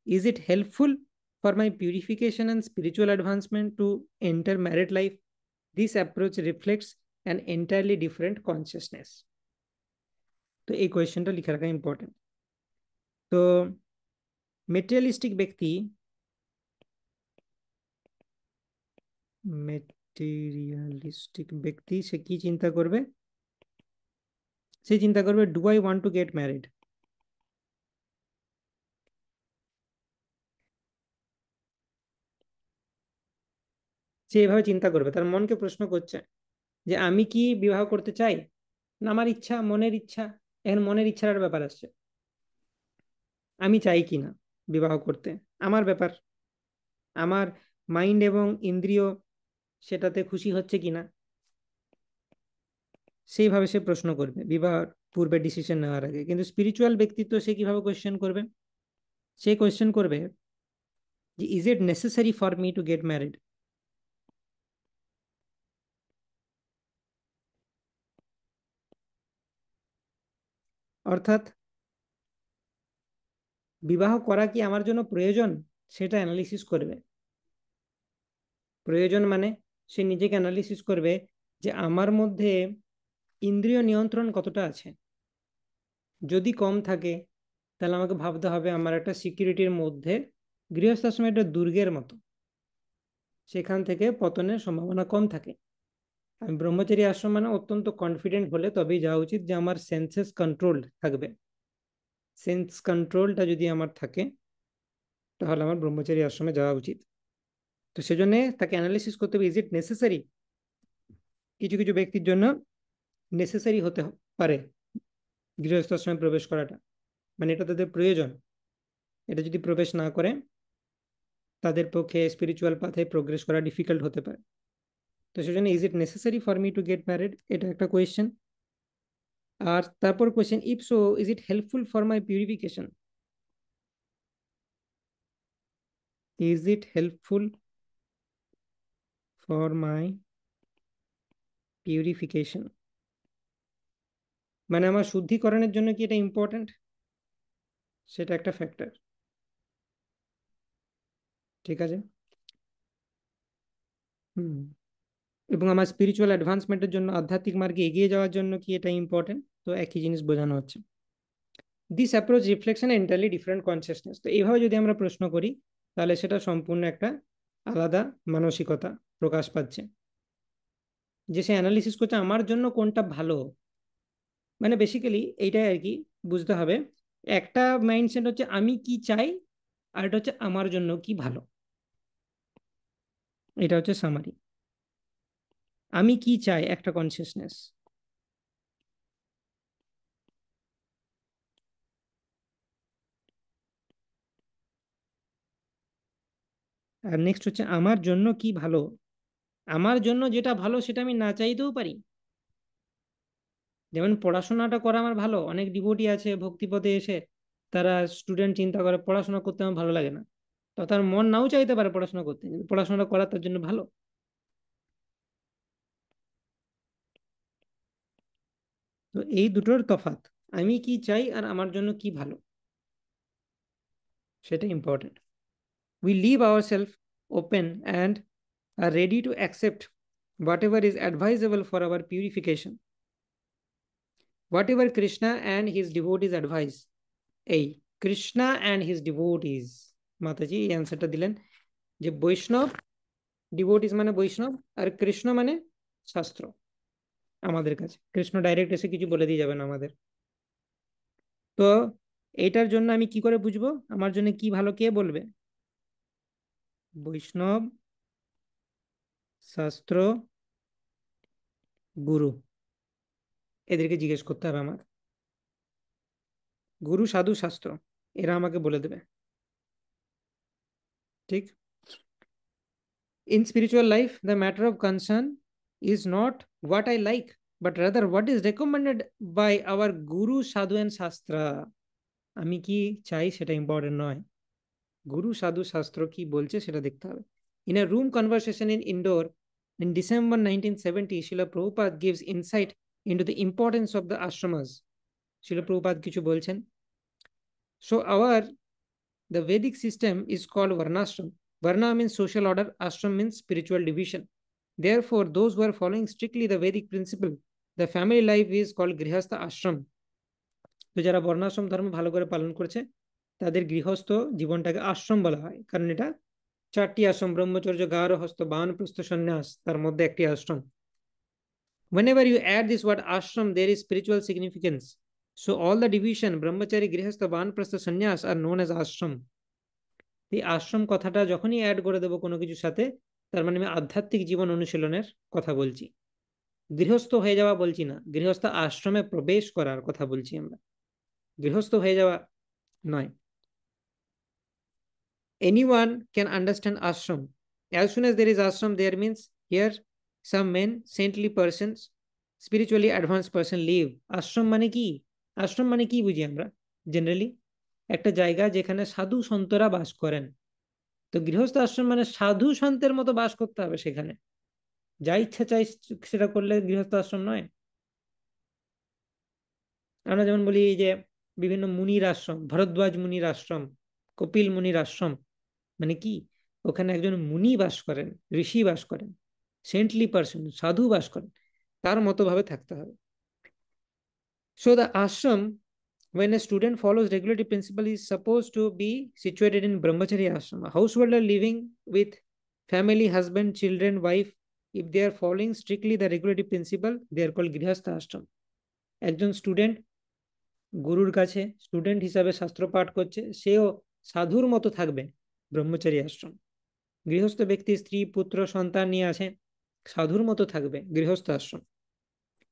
is it helpful for my purification and spiritual advancement to enter married life? This approach reflects an entirely different consciousness. তো এই কোয়েশ্চেনটা লিখে রাখা ইম্পর্টেন্ট। তো মেটেরিয়ালিস্টিক ব্যক্তি, মেটেরিয়ালিস্টিক ব্যক্তি সে কি চিন্তা করবে? সে চিন্তা করবে do I want to get married. সে এভাবে চিন্তা করবে, তার মনকে প্রশ্ন করছে যে আমি কি বিবাহ করতে চাই, না আমার ইচ্ছা, মনের ইচ্ছা। এখন মনের ইচ্ছার ব্যাপার আসছে, আমি চাই কি না বিবাহ করতে, আমার ব্যাপার, আমার মাইন্ড এবং ইন্দ্রিয় সেটাতে খুশি হচ্ছে কিনা, সেইভাবে সে প্রশ্ন করবে বিবাহ পূর্বে ডিসিশন নেওয়ার আগে। কিন্তু স্পিরিচুয়াল ব্যক্তিত্ব সে কিভাবে কোয়েশ্চেন করবে, সে কোয়েশ্চেন করবে যে is it necessary for me two get married. অর্থাৎ বিবাহ করা কি আমার জন্য প্রয়োজন, সেটা অ্যানালিসিস করবে। প্রয়োজন মানে সে নিজেকে অ্যানালিসিস করবে যে আমার মধ্যে ইন্দ্রিয় নিয়ন্ত্রণ কতটা আছে। যদি কম থাকে তাহলে আমাকে ভাবতে হবে আমার একটা সিকিউরিটির মধ্যে, গৃহস্থাশ্রম একটা দুর্গের মতো, সেখান থেকে পতনের সম্ভাবনা কম থাকে। আমি ব্রহ্মচারী আশ্রম মানে অত্যন্ত কনফিডেন্ট হলে তবেই যাওয়া উচিত যে আমার সেন্সেস কন্ট্রোল থাকবে। সেন্স কন্ট্রোলটা যদি আমার থাকে তাহলে আমার ব্রহ্মচারী আশ্রমে যাওয়া উচিত। তো সেজন্য তাকে অ্যানালিসিস করতে হবে ইজ ইট নেসেসারি। কিছু কিছু ব্যক্তির জন্য নেসেসারি হতে পারে গৃহস্থ আশ্রমে প্রবেশ করাটা, মানে এটা তাদের প্রয়োজন। এটা যদি প্রবেশ না করে তাদের পক্ষে স্পিরিচুয়াল পাথে প্রোগ্রেস করা ডিফিকাল্ট হতে পারে। তো সেজন্য is it necessary for me two get married, এটা একটা কোয়েশ্চেন। আর তারপর question if so is it helpful for my purification. Is it helpful for my purification, মানে আমার শুদ্ধিকরণের জন্য কি এটা ইম্পর্টেন্ট, সেটা একটা ফ্যাক্টর। ঠিক আছে। হুম। এবং আমার স্পিরিচুয়াল অ্যাডভান্সমেন্টের জন্য, আধ্যাত্মিক মার্গে এগিয়ে যাওয়ার জন্য কি এটা ইম্পর্টেন্ট। তো একই জিনিস বোঝানো হচ্ছে। This approach reflection entirely different consciousness. তো এইভাবে যদি আমরা প্রশ্ন করি তাহলে সেটা সম্পূর্ণ একটা আলাদা মানসিকতা প্রকাশ পাচ্ছে, যে সে অ্যানালিসিস করছে আমার জন্য কোনটা ভালো। মানে বেসিক্যালি এইটাই আর কি বুঝতে হবে। একটা মাইন্ডসেট হচ্ছে আমি কি চাই, আর এটা হচ্ছে আমার জন্য কি ভালো। এটা হচ্ছে সামারি। আমি কি চাই একটা কনসিয়াসনেস, আর নেক্সট হচ্ছে আমার জন্য কি ভালো। আমার জন্য যেটা ভালো সেটা আমি না চাইতেও পারি। যেমন পড়াশোনাটা করা আমার ভালো, অনেক ডিভোটি আছে ভক্তিপথে এসে তারা স্টুডেন্ট চিন্তা করে পড়াশোনা করতে আমার ভালো লাগে না। তো তার মন নাও চাইতে পারে পড়াশোনা করতে, কিন্তু পড়াশোনা করা তার জন্য ভালো। তো এই দুটোর তফাৎ, আমি কি চাই আর আমার জন্য কি ভালো, সেটা important. We leave our self open and are ready to accept whatever is advisable for our purification, whatever Krishna and his devotees advise. এই কৃষ্ণা অ্যান্ড হিজ ডিভোটিজ, মাতাজি এই অ্যান্সারটা দিলেন যে বৈষ্ণব, ডিভোটিস মানে বৈষ্ণব, আর কৃষ্ণ মানে শাস্ত্র। আমাদের কাছে কৃষ্ণ ডাইরেক্ট এসে কিছু বলে দিয়ে যাবেন আমাদের। তো এইটার জন্য আমি কি করে বুঝবো আমার জন্য কি ভালো, কে বলবে? বৈষ্ণব, শাস্ত্র, গুরু, এদেরকে জিজ্ঞেস করতে হবে আমার। গুরু, সাধু, শাস্ত্র, এরা আমাকে বলে দেবে। ঠিক। In spiritual life, the matter of concern is not what I like, but rather what is recommended by our Guru, Sadhu and Shastra. আমি কি চাই সেটা ইম্পর্টেন্ট নয়, গুরু সাধু শাস্ত্র কি বলছে সেটা দেখতে হবে। In a room conversation in Indore in December 1970, Srila Prabhupada gives insight into the importance of the ashramas. Srila Prabhupada কিছু বলছেন। So the Vedic system is called Varnashram. Varna means social order, ashram means spiritual division. Therefore, those who are following strictly the Vedic principle, the family life is called Grihastha Ashram. তো যারা বর্ণাশ্রম ধর্ম ভালো করে পালন করছে তাদের গৃহস্থ জীবনটাকে আশ্রম বলা হয়, কারণ এটা চারটি আশ্রম, ব্রহ্মচর্য, গারহস্থ, বানপ্রস্থ, সন্ন্যাস, তার মধ্যে একটি আশ্রম। Whenever you add this word ashram, there is spiritual significance. So all the division, brahmachari, grihastha, banprastha, sannyas are known as ashram. এই আশ্রম কথাটা যখনই অ্যাড করে দেবো কোনো কিছুর সাথে, তার মানে আমি আধ্যাত্মিক জীবন অনুশীলনের কথা বলছি। গৃহস্থ হয়ে যাওয়া বলছি না, গৃহস্থ আশ্রমে প্রবেশ করার কথা বলছি আমরা, গৃহস্থ হয়ে যাওয়া নয়। Anyone can understand ashram. As soon as there is ashram, there means here some men, saintly persons, spiritually advanced person live. আশ্রম মানে কি? আশ্রম মানে কি বুঝি আমরা জেনারেলি? একটা জায়গা যেখানে সাধু সন্তরা বাস করেন। তো গৃহস্থ আশ্রম মানে সাধু সন্তের মতো বাস করতে হবে সেখানে, যা ইচ্ছা চাই সেটা করলে গৃহস্থ আশ্রম নয়। আমরা যেমন বলি এই যে বিভিন্ন মুনির আশ্রম, ভরদ্বাজ মুনির আশ্রম, কপিল মুনির আশ্রম, মানে কি? ওখানে একজন মুনি বাস করেন, ঋষি বাস করেন, সেন্টলি পার্সন, সাধু বাস করেন, তার মতো ভাবে থাকতে হবে। So the Ashram, when a student follows regulative principle, is supposed to be situated in brahmacharya ashram. A householder living with family, husband, children, wife, if they are following strictly the regulative principle, they are called grihastha ashram. একজন স্টুডেন্ট গুরুর কাছে স্টুডেন্ট হিসাবে শাস্ত্র পাঠ করছে, সেও সাধুর মতো থাকবে, ব্রহ্মচারী আশ্রম। গৃহস্থ ব্যক্তি স্ত্রী পুত্র সন্তান নিয়ে আছে, সাধুর মতো থাকবে, গৃহস্থ আশ্রম।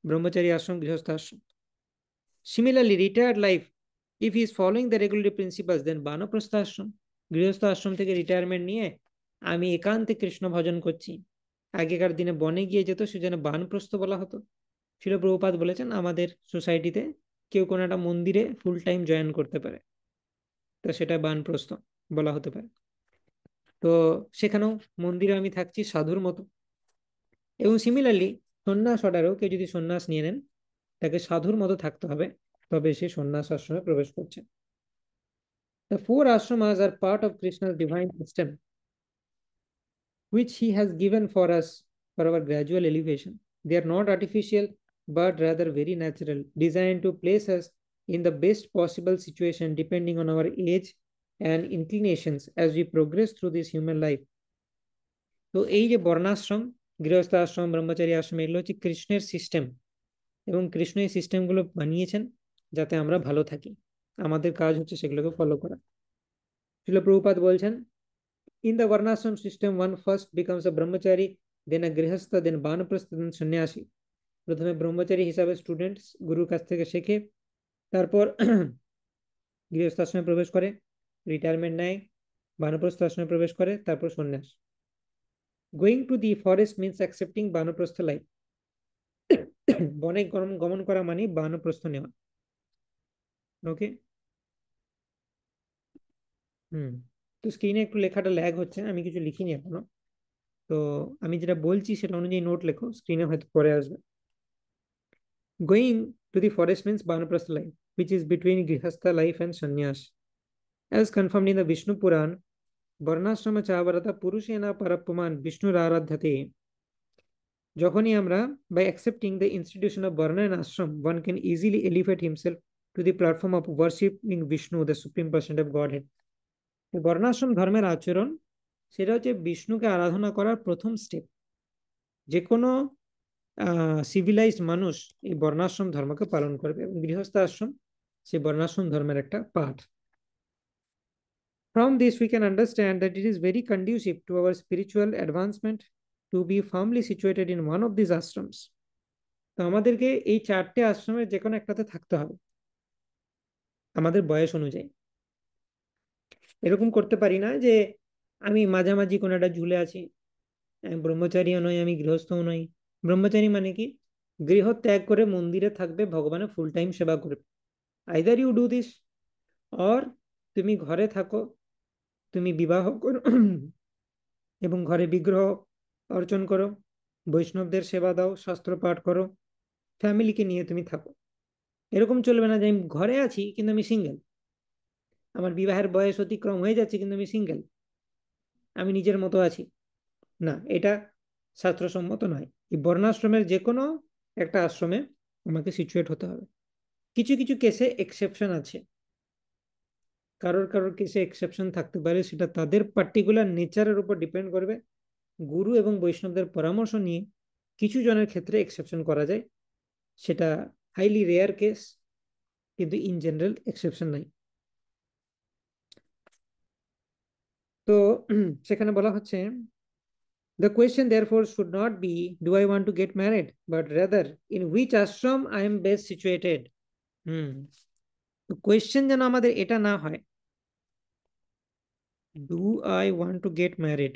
ব্রহ্মচারী আশ্রম, গৃহস্থ আশ্রম। Similarly retired life, if he is following the regulatory principles, then বানপ্রস্থ আশ্রম। গৃহস্থ আশ্রম থেকে রিটায়ারমেন্ট নিয়ে আমি একান্তে কৃষ্ণ ভজন করছি, আগেকার দিনে বনে গিয়ে যেত, সেজন্য বানপ্রস্থ বলা হতো। শিল প্রভুপাদ বলেছেন আমাদের সোসাইটিতে কেউ কোনো একটা মন্দিরে ফুল টাইম জয়েন করতে পারে, তো সেটা বানপ্রস্থ বলা হতে পারে। তো সেখানেও মন্দিরে আমি থাকছি সাধুর মতো। এবং সিমিলারলি সন্ন্যাস অর্ডারেও কেউ যদি সন্ন্যাস নিয়ে নেন, তাকে সাধুর মতো থাকতে হবে, তবে সে সন্ন্যাস আশ্রমে প্রবেশ করছে। The four ashramas are part of Krishna's divine system, which he has given for us for our gradual elevation. They are not artificial, but rather very natural, designed to place us in the best possible situation depending on our age and inclinations as we progress through this human life. তো এই যে বর্ণাশ্রম, গৃহস্থ আশ্রম, ব্রহ্মচারী আশ্রম, এগুলো হচ্ছে কৃষ্ণের সিস্টেম, এবং কৃষ্ণ এই সিস্টেমগুলো বানিয়েছেন যাতে আমরা ভালো থাকি। আমাদের কাজ হচ্ছে সেগুলোকে ফলো করা। শিল প্রভুপাদ বলছেন, in the varnashram system one first becomes a brahmachari, then a grihastha, then banaprastha, then sannyasi. প্রথমে ব্রহ্মচারী হিসাবে স্টুডেন্টস গুরুর কাছ থেকে শেখে, তারপর গৃহস্থ আশ্রমে প্রবেশ করে, রিটায়ারমেন্ট নেয়, বানপ্রস্থ আশ্রমে প্রবেশ করে, তারপর সন্ন্যাস। Going to the forest means accepting vanaprastha life. বনে গমন করা মানে বানপ্রস্থ নেওয়া। ওকে। হুম। তো স্ক্রিনে একটু লেখাটা ল্যাগ হচ্ছে, আমি কিছু লিখিনি এখনো। তো আমি যেটা বলছি সেটা অনুযায়ী নোট লেখো, স্ক্রিনে হয়তো পরে আসবে। Going to the forest means Banaprastha life, which is between Grihastha life and Sannyas. As confirmed in the Vishnu Puran, Varnashrama Chavarata Purushena Parapuman Vishnu Aradhyate. যখনই আমরা, by accepting the institution of Varna and Ashram, one can easily elevate himself to the platform of worshipping Vishnu, the supreme person of Godhead. বর্ণাশ্রম ধর্মের আচরণ, সেটা হচ্ছে বিষ্ণুকে আরাধনা করার প্রথম স্টেপ। যে কোনো সিভিলাইজড মানুষ এই বর্ণাশ্রম ধর্মকে পালন করবে, এবং গৃহস্থ আশ্রম সেই বর্ণাশ্রম ধর্মের একটা part. From this we can understand that it is very conducive to our spiritual advancement to be firmly situated in one of these ashrams. তো আমাদেরকে এই চারটে আশ্রমের যে কোনো একটাতে থাকতে হবে আমাদের বয়স অনুযায়ী। এরকম করতে পারি না যে আমি মাঝামাঝি কোনো একটা ঝুলে আছি, আমি ব্রহ্মচারীও নই, আমি গৃহস্থও নই। ব্রহ্মচারী মানে কি? গৃহ ত্যাগ করে মন্দিরে থাকবে, ভগবানের ফুল টাইম সেবা করবে। Either you do this, or তুমি ঘরে থাকো, তুমি বিবাহ করো এবং ঘরে বিগ্রহ অর্চন করো, বৈষ্ণবদের সেবা দাও, শাস্ত্র পাঠ করো, ফ্যামিলিকে নিয়ে তুমি থাকো। এরকম চলবে না যে আমি ঘরে আছি কিন্তু আমি সিঙ্গেল, আমার বিবাহের বয়স অতিক্রম হয়ে যাচ্ছে কিন্তু আমি সিঙ্গেল, আমি নিজের মতো আছি। না, এটা শাস্ত্রসম্মত নয়। এই বর্ণাশ্রমের যে কোনো একটা আশ্রমে আমাকে সিচুয়েট হতে হবে। কিছু কিছু কেসে এক্সেপশন আছে, কারোর কারোর কেসে এক্সেপশন থাকতে পারে, সেটা তাদের পার্টিকুলার নেচারের উপর ডিপেন্ড করবে। গুরু এবং বৈষ্ণবদের পরামর্শ নিয়ে কিছু জনের ক্ষেত্রে এক্সেপশন করা যায়, সেটা হাইলি রেয়ার কেস, কিন্তু ইন জেনারেল এক্সেপশন নাই। তো সেখানে বলা হচ্ছে The question therefore should not be, do I want to get married, but rather, in which ashram I am best situated. Question যেন আমাদের এটা না হয়, do I want to get married,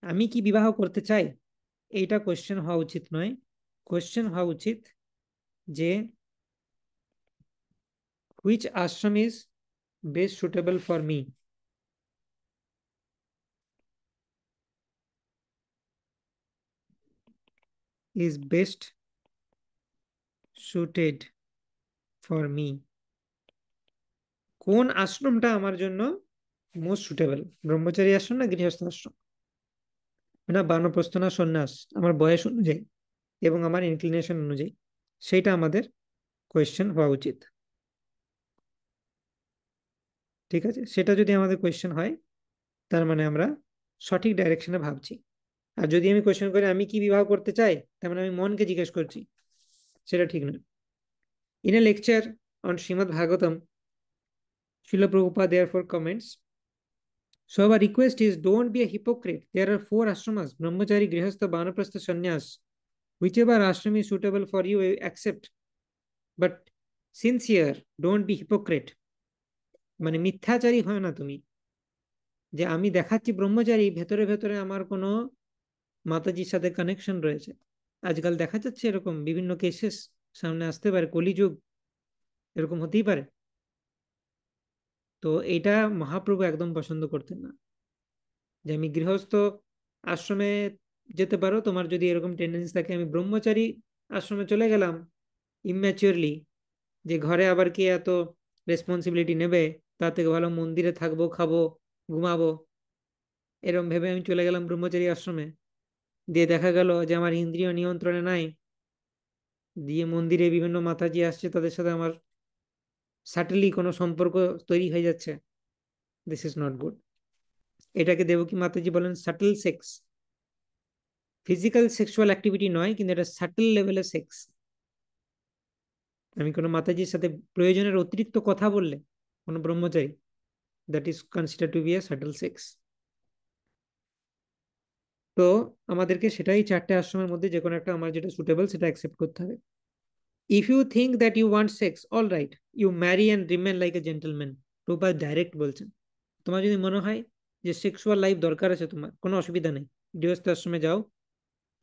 আমি কি বিবাহ করতে চাই, এইটা কোয়েশ্চেন হওয়া উচিত নয়। কোয়েশ্চেন হওয়া উচিত যে which Ashram is best suitable for me, is best suited for me, কোন আশ্রমটা আমার জন্য মোস্ট সুটেবল, ব্রহ্মচারী আশ্রম না গৃহস্থ আশ্রম, না বানপ্রস্থ না সন্ন্যাস, আমার বয়স অনুযায়ী এবং আমার ইনক্লিনেশন অনুযায়ী, সেইটা আমাদের কোয়েশ্চেন হওয়া উচিত। ঠিক আছে, সেটা যদি আমাদের কোয়েশ্চেন হয় তার মানে আমরা সঠিক ডাইরেকশনে ভাবছি। আর যদি আমি কোয়েশ্চেন করি আমি কি বিবাহ করতে চাই, তার মানে আমি মনকে জিজ্ঞেস করছি, সেটা ঠিক নয়। In a lecture on Shrimad Bhagavatam, Srila Prabhupada therefore comments, so our request is, don't be a hypocrite. There are 4 ashramas: brahmachari, grihastha, banaprastha, sannyas. Whichever ashram is suitable for you, accept, but sincere, don't be hypocrite. মানে মিথ্যাচারী হয় না তুমি, যে আমি দেখাচ্ছি ব্রহ্মচারী, ভেতরে ভেতরে আমার কোনো মাতাজির সাথে কানেকশন রয়েছে। আজকাল দেখা যাচ্ছে এরকম বিভিন্ন কেসেস সামনে আসতে পারে, কলিযুগ, এরকম হতেই পারে। তো এটা মহাপ্রভু একদম পছন্দ করতেন না, যে আমি গৃহস্থ আশ্রমে যেতে পারো, তোমার যদি এরকম টেন্ডেন্সি থাকে, আমি ব্রহ্মচারী আশ্রমে চলে গেলাম ইম্যাচিওরলি, যে ঘরে আবার কে এত রেসপন্সিবিলিটি নেবে, তার থেকে ভালো মন্দিরে থাকবো, খাবো, ঘুমাবো, এরকম ভেবে আমি চলে গেলাম ব্রহ্মচারী আশ্রমে, দিয়ে দেখা গেল যে আমার ইন্দ্রিয় নিয়ন্ত্রণে নাই, দিয়ে মন্দিরে বিভিন্ন মাতাজি আসছে, তাদের সাথে আমার সাটেলি কোনো সম্পর্ক তৈরি হয়ে যাচ্ছে। This is not good. এটাকে দেবকী মাতাজি বলেন subtle sex, physical sexual activity নয়, কিন্তু এটা সাটল লেভেলের সেক্স। আমি কোনো মাতাজির সাথে প্রয়োজনের অতিরিক্ত কথা বললে, কোনো ব্রহ্মচারী, that is consider to be a subtle sex. তো আমাদেরকে সেটাই 4টে আশ্রমের মধ্যে যে কোনো একটা আমার যেটা সুটেবল সেটা অ্যাকসেপ্ট করতে হবে। If you think that you want sex, all right, you marry and remain like a gentleman. Prabhupada direct বলছেন, তোমার যদি মনে হয় যে সেক্সুয়াল লাইফ দরকার আছে, তোমার কোনো অসুবিধা নেই, গৃহস্থ আশ্রমে যাও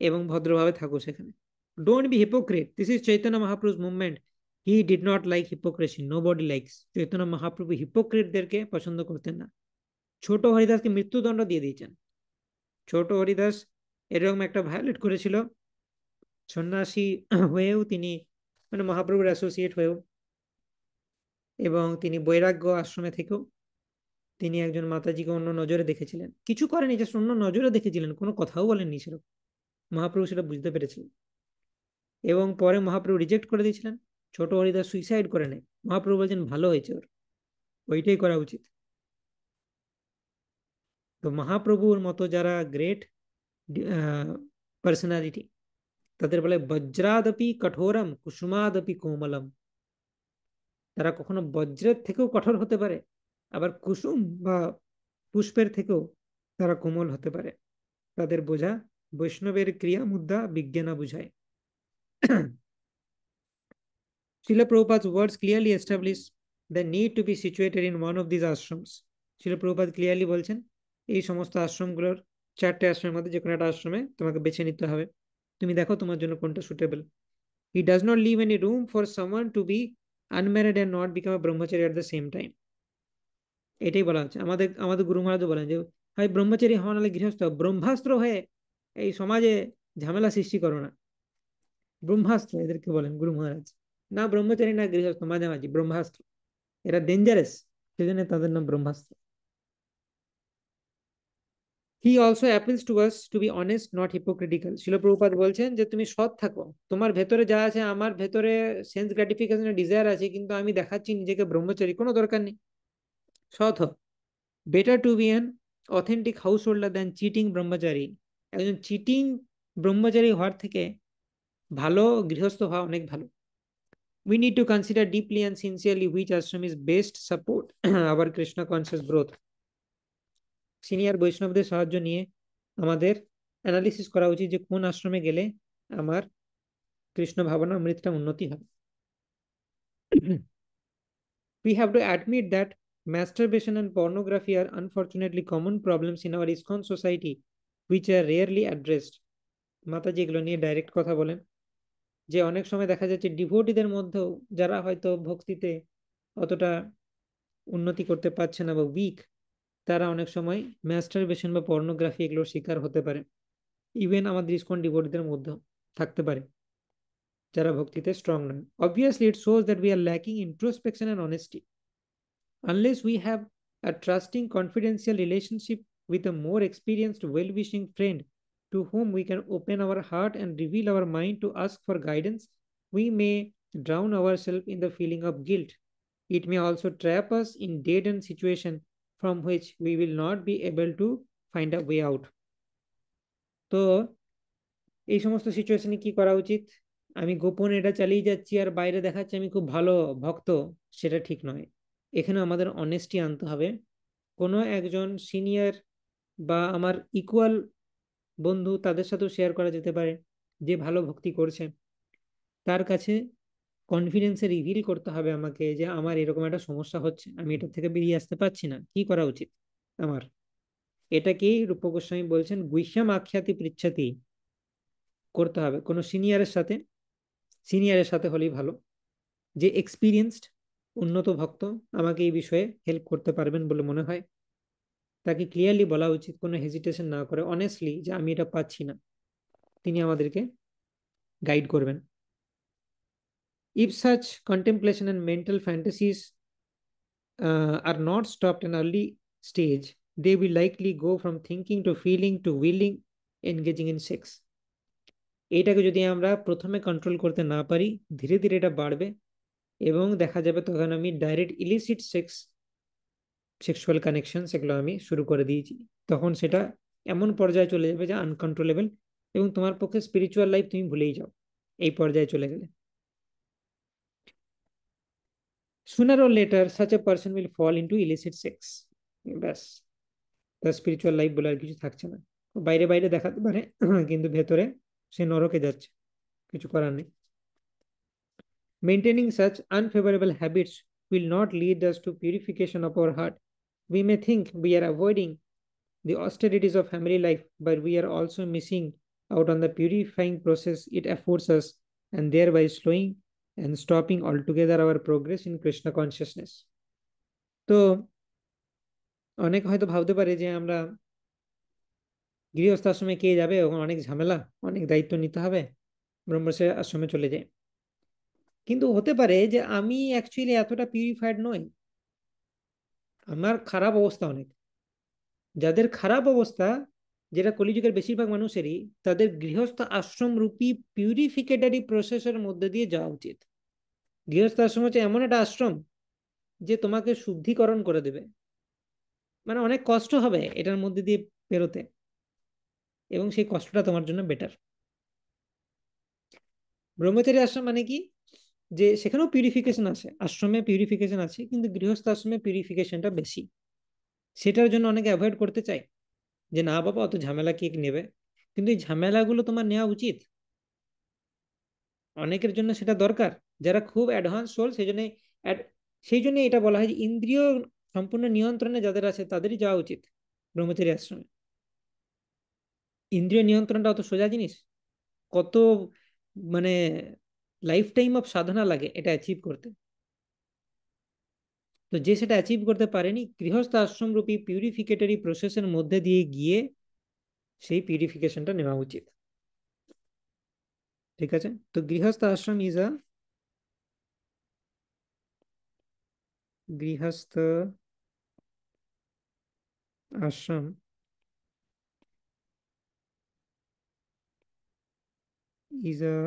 এবং ভদ্রভাবে থাকো সেখানে। Don't be hypocrite, this is Chaitanya Mahaprabhu's movement. He did not like hypocrisy, nobody likes. Chaitanya Mahaprabhu হিপোক্রেটদেরকে পছন্দ করতেন না। ছোট হরিদাসকে মৃত্যুদণ্ড দিয়ে দিয়েছেন। ছোট হরিদাস এরকম একটা ভায়োলেট করেছিল, সন্ন্যাসী হয়েও তিনি, মানে মহাপ্রভুর অ্যাসোসিয়েট হয়েও, এবং তিনি বৈরাগ্য আশ্রমে থেকেও তিনি একজন মাতাজিকে অন্য নজরে দেখেছিলেন, কিছু করেনি, জাস্ট অন্য নজরে দেখেছিলেন, কোনো কথাও বলেননি সেরকম। মহাপ্রভু সেটা বুঝতে পেরেছিলেন এবং পরে মহাপ্রভু রিজেক্ট করে দিয়েছিলেন। ছোট হরিদাস সুইসাইড করে নেয়, মহাপ্রভু বলছেন ভালো হয়েছে ওর, ওইটাই করা উচিত। তো মহাপ্রভুর মতো যারা গ্রেট পার্সোনালিটি, তাদের বলে বজ্রাদপি কঠোরম কুসুমাদপি কোমলম। তারা কখনো বজ্রের থেকেও কঠোর হতে পারে, আবার কুসুম বা পুষ্পের থেকেও তারা কোমল হতে পারে। তাদের বোঝা বৈষ্ণবের ক্রিয়া মুদ্রা বিজ্ঞানা বুঝায়। Srila Prabhupada's words clearly establish the need to be situated in one of these ashrams. Srila Prabhupada clearly বলছেন এই সমস্ত আশ্রমগুলোর 4টে আশ্রমের মধ্যে যে কোনো একটা আশ্রমে তোমাকে বেছে নিতে হবে, তুমি দেখো তোমার জন্য কোনটা suitable. He does not leave any room for someone to be unmarried and not become a brahmachari at the same time. এটাই বলা হচ্ছে। আমাদের আমাদের গুরু মহারাজ বলেন যে হয় ব্রহ্মচারী হওয়া, নাহলে গৃহস্থ, ব্রহ্মাস্ত্র হয়ে এই সমাজে ঝামেলা সৃষ্টি করো না। ব্রহ্মাস্ত্র এদেরকে বলেন গুরু মহারাজ, না ব্রহ্মচারী না গৃহস্থ, মাঝামাঝি ব্রহ্মাস্ত্র, এরা ডেঞ্জারাস, সেজন্য তাদের নাম ব্রহ্মাস্ত্র। He also appeals to us to be honest not hypocritical. Srila Prabhupada বলছেন যে তুমি সৎ থাকো, তোমার ভেতরে যা আছে, আমার ভেতরে সেন্স গ্র্যাটিফিকেশনের ডিজায়ার আছে, কিন্তু আমি দেখাচ্ছি নিজেকে ব্রহ্মচারী, কোনো দরকার নেই, সৎ হোক। Better to be an authentic householder than cheating brahmachari. একজন চিটিং ব্রহ্মচারী হওয়ার থেকে ভালো গৃহস্থ হওয়া অনেক ভালো। We need to consider deeply and sincerely which ashram is best support our Krishna conscious growth. Senior বৈষ্ণবদের সাহায্য নিয়ে আমাদের অ্যানালিসিস করা উচিত যে কোন আশ্রমে গেলে আমার কৃষ্ণ ভাবনা অমৃতটা উন্নতি হবে। We have to admit that masturbation and pornography are unfortunately common problems in our ISKCON society, which are rarely addressed. মাতাজি এগুলো নিয়ে ডাইরেক্ট কথা বলেন যে অনেক সময় দেখা যাচ্ছে ডিভোটিদের মধ্যেও যারা হয়তো ভক্তিতে অতটা উন্নতি করতে পারছে না বা উইক, তারা অনেক সময় ম্যাস্টারবেশন বা পর্নোগ্রাফি এগুলোর শিকার হতে পারে। ইভেন আমাদের ইসকন ডিভোটিদের মধ্যেও থাকতে পারে যারা ভক্তিতে স্ট্রং নয়। Obviously, it shows that we are lacking introspection and honesty. Unless we have a trusting, confidential relationship with a more experienced, well wishing friend to whom we can open our heart and reveal our mind to ask for guidance, we may drown ourselves in the feeling of guilt. It may also trap us in dead end situation from which we will not be able to find a way out. তো এই সমস্ত সিচুয়েশনে কি করা উচিত? আমি গোপনে এটা চালিয়ে যাচ্ছি আর বাইরে দেখাচ্ছি আমি খুব ভালো ভক্ত, সেটা ঠিক নয়। এখানে আমাদের অনেস্টি আনতে হবে। কোনো একজন সিনিয়র বা আমার ইকুয়াল বন্ধু, তাদের সাথেও শেয়ার করা যেতে পারে যে ভালো ভক্তি করছে। তার কাছে কনফিডেন্সে রিভিল করতে হবে আমাকে যে আমার এরকম একটা সমস্যা হচ্ছে, আমি এটা থেকে বেরিয়ে আসতে পারছি না, কি করা উচিত আমার। এটাকেই রূপ গোস্বামী বলছেন গুহ্যম আখ্যাতি পৃচ্ছাতি করতে হবে কোনো সিনিয়রের সাথে হলেই ভালো, যে এক্সপিরিয়েন্সড উন্নত ভক্ত আমাকে এই বিষয়ে হেল্প করতে পারবেন বলে মনে হয়। তাকে ক্লিয়ারলি বলা উচিত, কোনো হেজিটেশন না করে অনেস্টলি, যে আমি এটা পাচ্ছি না, তিনি আমাদেরকে গাইড করবেন। If such contemplation and mental fantasies are not stopped in early stage, they will likely go from thinking to feeling to willing, engaging in sex. এইটাকে যদি আমরা প্রথমে কন্ট্রোল করতে না পারি, ধীরে ধীরে এটা বাড়বে এবং দেখা যাবে তখন আমি ডাইরেক্ট ইলিসিট সেক্সুয়াল কানেকশন সেগুলো আমি শুরু করে দিয়েছি। তখন সেটা এমন পর্যায়ে চলে যাবে যে আনকন্ট্রোলেবল, এবং তোমার পক্ষে স্পিরিচুয়াল লাইফ তুমি ভুলেই যাও এই পর্যায়ে চলে গেলে। Sooner or later such a person will fall into illicit sex. ব্যাস, তার স্পিরিচুয়াল লাইফ বলে আর কিছু থাকছে না। বাইরে বাইরে দেখাতে পারে কিন্তু ভেতরে সে নরকে যাচ্ছে, কিছু করার নেই। Maintaining such unfavorable habits will not lead us to purification of our heart. We may think we are avoiding the austerities of family life, but we are also missing out on the purifying process it affords us, and thereby slowing and stopping altogether our progress in Krishna consciousness. তো অনেক হয়তো ভাবতে পারে যে আমরা গৃহস্থ আশ্রমে কে যাবে, ওখানে অনেক ঝামেলা, অনেক দায়িত্ব নিতে হবে, ব্রহ্মচারী আশ্রমে চলে যায়। কিন্তু হতে পারে যে আমি অ্যাকচুয়ালি এতটা পিউরিফাইড নই, আমার খারাপ অবস্থা অনেক। যাদের খারাপ অবস্থা, যেটা কলিযুগের বেশিরভাগ মানুষেরই, তাদের গৃহস্থ আশ্রম রূপী পিউরিফিকেটরি প্রসেসের মধ্যে দিয়ে যাওয়া উচিত। গৃহস্থ আশ্রম হচ্ছে এমন একটা আশ্রম যে তোমাকে শুদ্ধিকরণ করে দেবে, মানে অনেক কষ্ট হবে এটার মধ্যে দিয়ে পেরোতে, এবং সেই কষ্টটা তোমার জন্য বেটার। ব্রহ্মচারী আশ্রম মানে কি, যে সেখানেও পিউরিফিকেশন আছে, আশ্রমে পিউরিফিকেশন আছে, কিন্তু গৃহস্থ আশ্রমে পিউরিফিকেশনটা বেশি। সেটার জন্য অনেকে অ্যাভয়েড করতে চায় যে না বাবা অত ঝামেলা কে নেবে, কিন্তু এই ঝামেলাগুলো তোমার নেওয়া উচিত। অনেকের জন্য সেটা দরকার, যারা খুব অ্যাডভান্স সোল, সেই জন্য এটা বলা হয় যে ইন্দ্রিয় সম্পূর্ণ নিয়ন্ত্রণে যাদের আছে তাদেরই যাওয়া উচিত ব্রহ্মচারী আশ্রমে। ইন্দ্রিয় নিয়ন্ত্রণটা অত সোজা জিনিস, কত মানে লাইফ টাইম অফ সাধনা লাগে এটা অ্যাচিভ করতে। তো যে সেটা অ্যাচিভ করতে পারেনি, গৃহস্থ আশ্রম রূপী পিউরিফিকেটরি প্রসেসের মধ্যে দিয়ে গিয়ে সেই পিউরিফিকেশনটা নেওয়া উচিত। ঠিক আছে, তো গৃহস্থ আশ্রম ইজ আ গৃহস্থ আশ্রম is a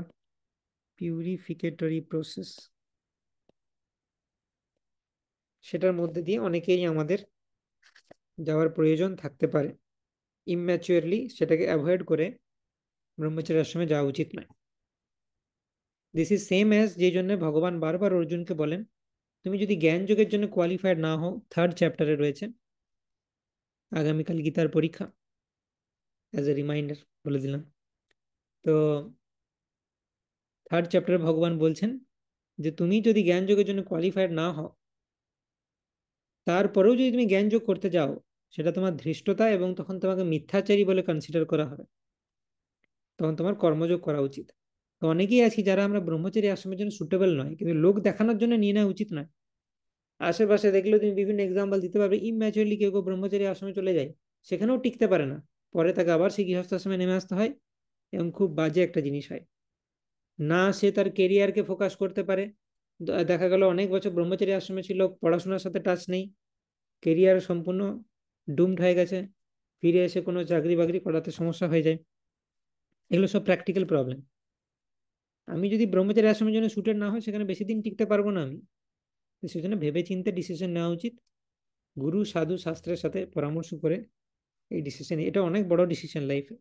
purificatory process, সেটার মধ্যে দিয়ে অনেকেই আমাদের যাওয়ার প্রয়োজন থাকতে পারে। ইম্যাচুয়ারলি সেটাকে অ্যাভয়েড করে ব্রহ্মচর্য আশ্রমে যাওয়া উচিত নয়। দিস ইজ সেম অ্যাজ যে জন্য ভগবান বারবার অর্জুনকে বলেন তুমি যদি জ্ঞান যোগের জন্য কোয়ালিফাইড না হও, 3rd চ্যাপ্টারে রয়েছে, আগামীকাল গীতার পরীক্ষা, অ্যাজ এ রিমাইন্ডার বলে দিলাম। তো 3rd চ্যাপ্টারে ভগবান বলছেন যে তুমি যদি জ্ঞান যোগের জন্য কোয়ালিফাইড না হও, তারপরেও যদি তুমি জ্ঞান যোগ করতে যাও, সেটা তোমার ধৃষ্টতা এবং তখন তোমাকে মিথ্যাচারী বলে কনসিডার করা হবে, তখন তোমার কর্মযোগ করা উচিত। তো অনেকেই আছি যারা আমরা ব্রহ্মচারী আশ্রমের জন্য সুটেবল নয়, কিন্তু লোক দেখানোর জন্য নিয়ে নেওয়া উচিত নয়। আশেপাশে দেখলেও তুমি বিভিন্ন এক্সাম্পল দিতে পারবে, ইম্যাচুয়ারলি কেউ কেউ ব্রহ্মচারী আশ্রমে চলে যায়, সেখানেও টিকতে পারে না, পরে তাকে আবার সেই গৃহস্থ আশ্রমে নেমে আসতে হয়, এবং খুব বাজে একটা জিনিস হয়। না সে তার কেরিয়ারকে ফোকাস করতে পারে, দেখা গেল অনেক বছর ব্রহ্মচারী আশ্রমে ছিল, পড়াশোনার সাথে টাচ নেই, কেরিয়ার সম্পূর্ণ ডুমড হয়ে গেছে, ফিরে এসে কোনো চাকরি বাকরি করাতে সমস্যা হয়ে যায়। এগুলো সব প্র্যাকটিক্যাল প্রবলেম। আমি যদি ব্রহ্মচারী আশ্রমের জন্য সুটেড না হয়, সেখানে বেশি দিন টিকতে পারবো না আমি। সেজন্য ভেবে চিন্তে ডিসিশন নেওয়া উচিত, গুরু সাধু শাস্ত্রের সাথে পরামর্শ করে এই ডিসিশন, এটা অনেক বড় ডিসিশন লাইফে।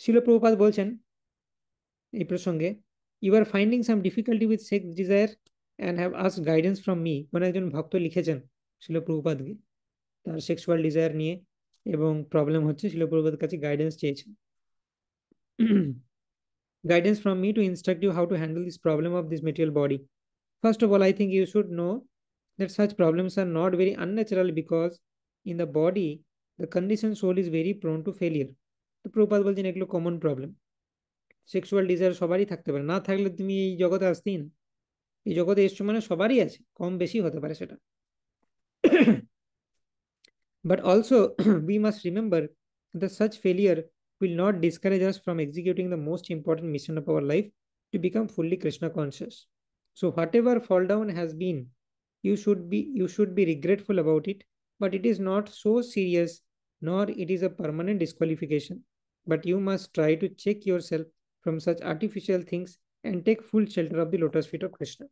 শিল প্রভুপাদ বলছেন এই প্রসঙ্গে, you are finding some difficulty with sex desire and have asked guidance from me. কোন একজন ভক্ত লিখেছেন শিল প্রভুপাদকে তার সেক্সুয়াল ডিজায়ার নিয়ে, এবং প্রবলেম হচ্ছে, শিল প্রভুপাদের কাছে গাইডেন্স চেয়েছেন। Guidance from me to instruct you how to handle this problem of this material body. First of all, I think you should know that such problems are not very unnatural, because in the body, the conditioned soul is very prone to failure. তো প্রপাত বলছেন এগুলো কমন প্রবলেম, সেক্সুয়াল ডিজায়ার সবারই থাকতে পারে, না থাকলে তুমি এই জগতে আসতেই না। এই জগতে এসছো মানে সবারই আছে, কম বেশি হতে পারে সেটা। But also, we must remember that such failure will not discourage us from executing the most important mission of our life, to become fully Krishna conscious. So whatever fall down has been, you should be regretful about it, but it is not so serious, nor it is a permanent disqualification. But you must try to check yourself from such artificial things and take full shelter of the lotus feet of Krishna.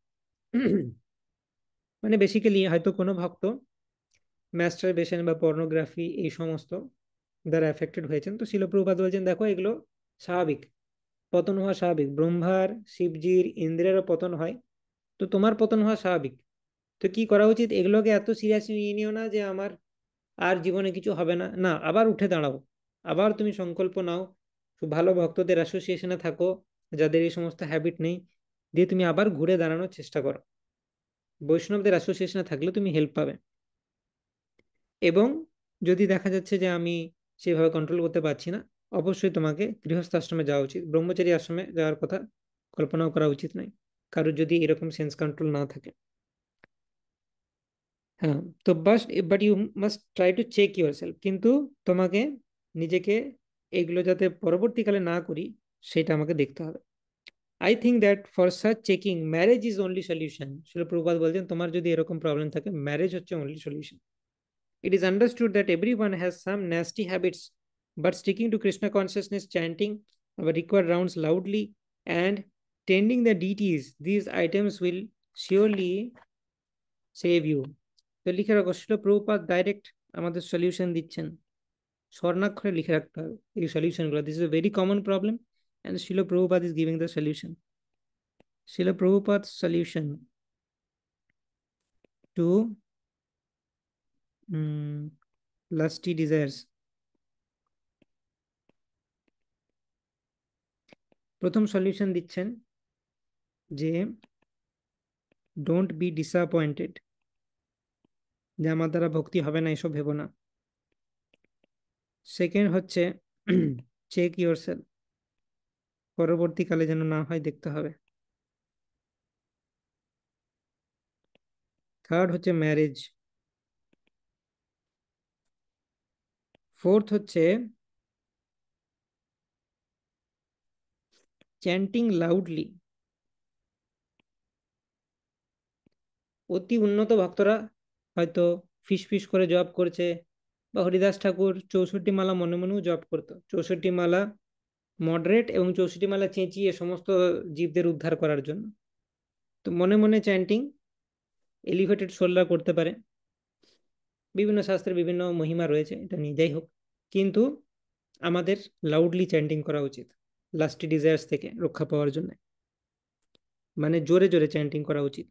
মানে বেসিক্যালি হয়তো কোনো ভক্ত ম্যাস্টারবেশন বা পর্নোগ্রাফি এই সমস্ত দ্বারা এফেক্টেড হয়েছেন, তো শিল প্রভুপাদ বলছেন দেখো এগুলো স্বাভাবিক, পতন হওয়া স্বাভাবিক, ব্রহ্মার শিবজির ইন্দ্রেরও পতন হয়, তো তোমার পতন হওয়া স্বাভাবিক। তো কি করা উচিত, এগুলোকে এত সিরিয়াসলি নিয়ে নিও না যে আমার আর জীবনে কিছু হবে না, না, আবার উঠে দাঁড়াও, আবার তুমি সংকল্প নাও, খুব ভালো ভক্তদের অ্যাসোসিয়েশনে থাকো যাদের এই সমস্ত হ্যাবিট নেই, দিয়ে তুমি আবার ঘুরে দাঁড়ানোর চেষ্টা করো, বৈষ্ণবদের অ্যাসোসিয়েশনে থাকলে তুমি হেল্প পাবে। এবং যদি দেখা যাচ্ছে যে আমি সেভাবে কন্ট্রোল করতে পারছি না, অবশ্যই তোমাকে গৃহস্থ আশ্রমে যাওয়া উচিত, ব্রহ্মচারী আশ্রমে যাওয়ার কথা কল্পনাও করা উচিত নয়, কারোর যদি এরকম সেন্স কন্ট্রোল না থাকে। হ্যাঁ, তো but you must try to check your self, কিন্তু তোমাকে নিজেকে এগুলো যাতে পরবর্তীকালে না করি সেটা আমাকে দেখতে হবে। I think that for such checking marriage is only solution. Srila Prabhupada বলছেন তোমার যদি এরকম প্রবলেম থাকে, ম্যারেজ হচ্ছে only solution. It is understood that everyone has some nasty habits, but sticking to Krishna consciousness, chanting our required rounds loudly, and tending the deities, these items will surely save you. তো লিখে রাখো, শিল প্রভুপাদ ডাইরেক্ট আমাদের সলিউশন দিচ্ছেন, স্বর্ণাক্ষরে লিখে রাখতে হবে এই সলিউশনগুলো। This is a very common problem, and Srila Prabhupada is giving the solution. Srila Prabhupada solution to lusty desires. প্রথম সলিউশন দিচ্ছেন যে ডোন্ট বি ডিসঅ্যাপয়েন্টেড, যে আমার দ্বারা ভক্তি হবে না এসব ভেবো না। সেকেন্ড হচ্ছে চেক ইউর সেলফ, পরবর্তীকালে যেন না হয় দেখতে হবে। থার্ড হচ্ছে ম্যারেজ। ফোর্থ হচ্ছে চ্যান্টিং লাউডলি। অতি উন্নত ভক্তরা হয়তো ফিস ফিস করে জব করছে, বা হরিদাস ঠাকুর 64 মালা মনে মনেও জব করতো, 64 মালা মডারেট এবং 64 মালা চেঁচিয়ে সমস্ত জীবদের উদ্ধার করার জন্য। তো মনে মনে চ্যান্টিং এলিভেটেড সোলরা করতে পারে, বিভিন্ন শাস্ত্রে বিভিন্ন মহিমা রয়েছে এটা নিয়ে, যাই হোক, কিন্তু আমাদের লাউডলি চ্যান্টিং করা উচিত। লাস্টি ডিজায়ার্স থেকে রক্ষা পাওয়ার জন্য। মানে জোরে জোরে চ্যান্টিং করা উচিত,